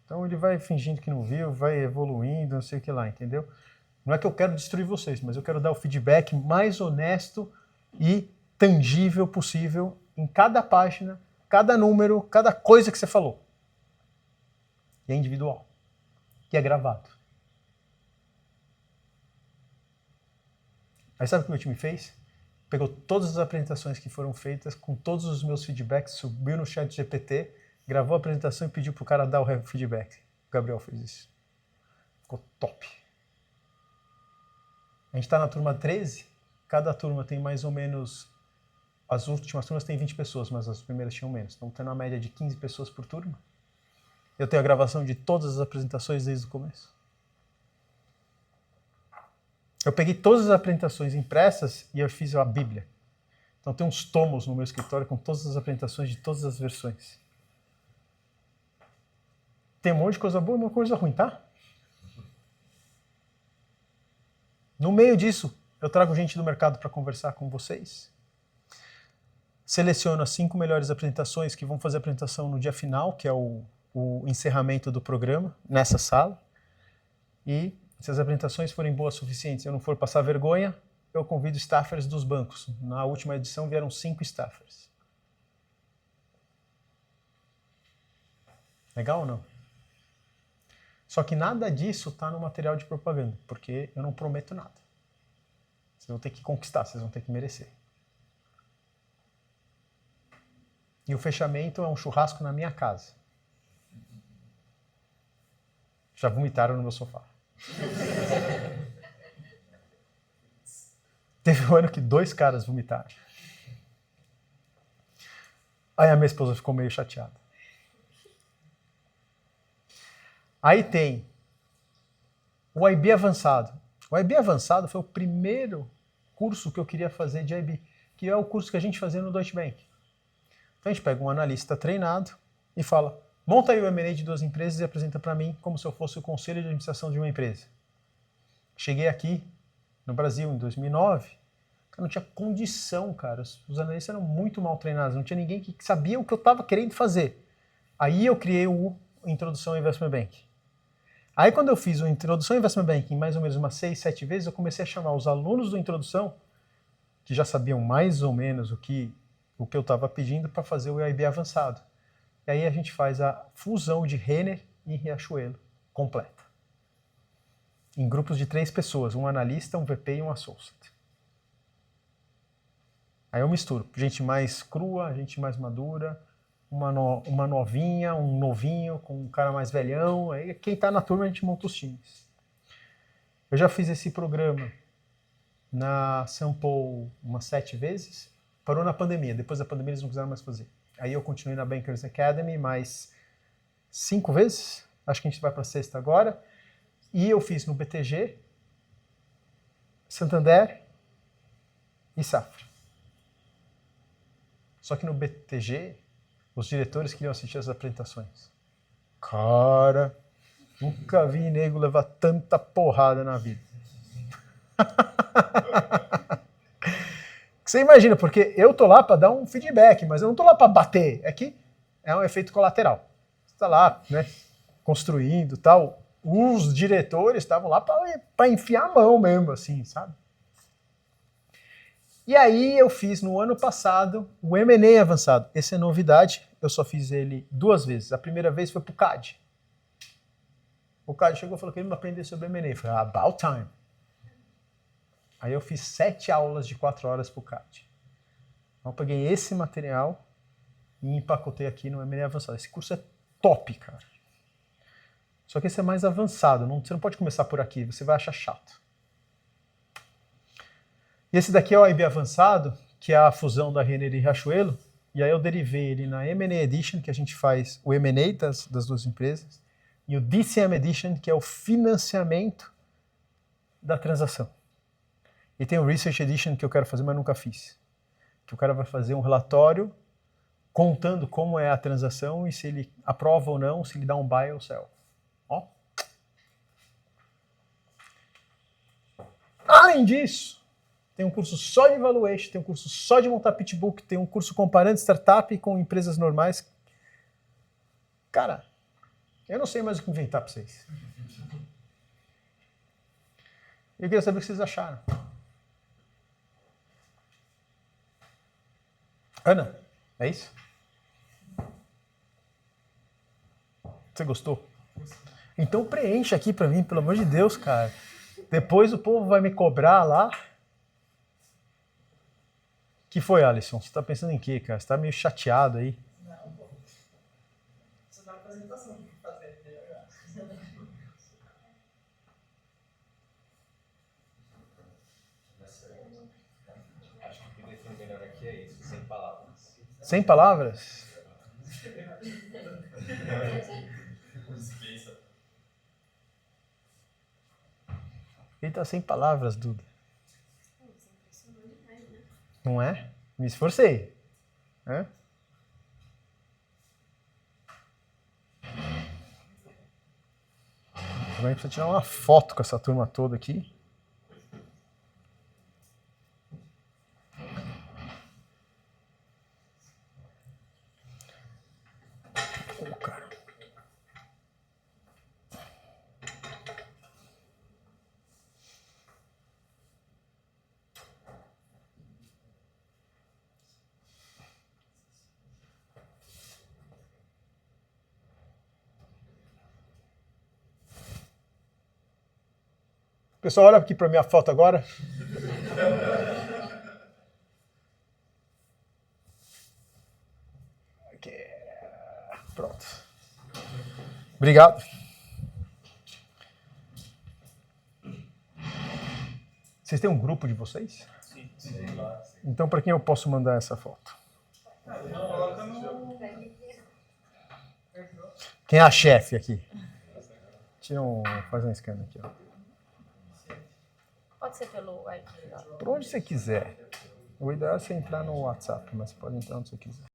Então ele vai fingindo que não viu, vai evoluindo, não sei o que lá, entendeu? Não é que eu quero destruir vocês, mas eu quero dar o feedback mais honesto e tangível possível em cada página, cada número, cada coisa que você falou. E é individual. E é gravado. Aí sabe o que o meu time fez? Pegou todas as apresentações que foram feitas, com todos os meus feedbacks, subiu no chat GPT, gravou a apresentação e pediu pro cara dar o feedback. O Gabriel fez isso. Ficou top. A gente está na turma 13, cada turma tem mais ou menos... As últimas turmas têm 20 pessoas, mas as primeiras tinham menos. Então tendo uma média de 15 pessoas por turma. Eu tenho a gravação de todas as apresentações desde o começo. Eu peguei todas as apresentações impressas e eu fiz a Bíblia. Então tem uns tomos no meu escritório com todas as apresentações de todas as versões. Tem um monte de coisa boa e uma coisa ruim, tá? No meio disso, eu trago gente do mercado para conversar com vocês. Seleciono as 5 melhores apresentações que vão fazer a apresentação no dia final, que é o encerramento do programa, nessa sala. E se as apresentações forem boas o suficiente, se eu não for passar vergonha, eu convido staffers dos bancos. Na última edição vieram 5 staffers. Legal ou não? Só que nada disso está no material de propaganda, porque eu não prometo nada. Vocês vão ter que conquistar, vocês vão ter que merecer. E o fechamento é um churrasco na minha casa. Já vomitaram no meu sofá. Teve um ano que 2 caras vomitaram. Aí a minha esposa ficou meio chateada. Aí tem o IB avançado. O IB avançado foi o primeiro curso que eu queria fazer de IB, que é o curso que a gente fazia no Deutsche Bank. Então a gente pega um analista treinado e fala, monta aí o M&A de 2 empresas e apresenta para mim como se eu fosse o conselho de administração de uma empresa. Cheguei aqui no Brasil em 2009, eu não tinha condição, cara. Os analistas eram muito mal treinados, não tinha ninguém que sabia o que eu estava querendo fazer. Aí eu criei o Introdução ao Investment Banking. Aí quando eu fiz o Introdução ao Investment Banking mais ou menos umas 6, 7 vezes, eu comecei a chamar os alunos do Introdução, que já sabiam mais ou menos o que eu estava pedindo, para fazer o IB avançado. E aí a gente faz a fusão de Renner e Riachuelo completa. Em grupos de 3 pessoas, um analista, um VP e um associate. Aí eu misturo gente mais crua, gente mais madura, uma novinha, um novinho com um cara mais velhão. Aí quem está na turma a gente monta os times. Eu já fiz esse programa na Sample umas 7 vezes, parou na pandemia, depois da pandemia eles não quiseram mais fazer. Aí eu continuei na Bankers Academy mais 5 vezes, acho que a gente vai para a 6ª agora, e eu fiz no BTG, Santander e Safra. Só que no BTG, os diretores queriam assistir as apresentações. Cara, nunca vi nego levar tanta porrada na vida. Você imagina, porque eu tô lá para dar um feedback, mas eu não tô lá para bater. É que é um efeito colateral. Você tá lá, né, construindo e tal. Os diretores estavam lá para enfiar a mão mesmo, assim, sabe? E aí eu fiz no ano passado o M&A avançado. Essa é novidade, eu só fiz ele 2 vezes. A primeira vez foi pro CAD. O CAD chegou e falou que ele não aprendeu sobre M&A. Eu falei, about time. Aí eu fiz 7 aulas de 4 horas pro CAD. Então eu peguei esse material e empacotei aqui no M&A avançado. Esse curso é top, cara. Só que esse é mais avançado. Você não pode começar por aqui, você vai achar chato. E esse daqui é o IB avançado, que é a fusão da Renner e Riachuelo. E aí eu derivei ele na M&A Edition, que a gente faz o M&A das 2 empresas, e o DCM Edition, que é o financiamento da transação. E tem o Research Edition, que eu quero fazer, mas nunca fiz. Que o cara vai fazer um relatório contando como é a transação e se ele aprova ou não, se ele dá um buy ou sell. Ó. Além disso, tem um curso só de valuation, tem um curso só de montar pitchbook, tem um curso comparando startup com empresas normais. Cara, eu não sei mais o que inventar para vocês. Eu queria saber o que vocês acharam. Ana, é isso? Você gostou? Então preencha aqui para mim, pelo amor de Deus, cara. Depois o povo vai me cobrar lá. Que foi, Alisson? Você tá pensando em quê, cara? Você tá meio chateado aí. Não, pô. Você dá uma apresentação que fazer. Acho que o que define melhor aqui é isso, sem palavras. Sem palavras? Ele tá sem palavras, Duda. Não é? Me esforcei. É? Também precisa tirar uma foto com essa turma toda aqui. Pessoal, olha aqui para minha foto agora. Aqui. Pronto. Obrigado. Vocês têm um grupo de vocês? Sim. Então, para quem eu posso mandar essa foto? Coloca no... Quem é a chefe aqui? Faz um scan aqui, ó. Pode ser pelo ID. Por onde você quiser. O ideal é você entrar no WhatsApp, mas você pode entrar onde você quiser.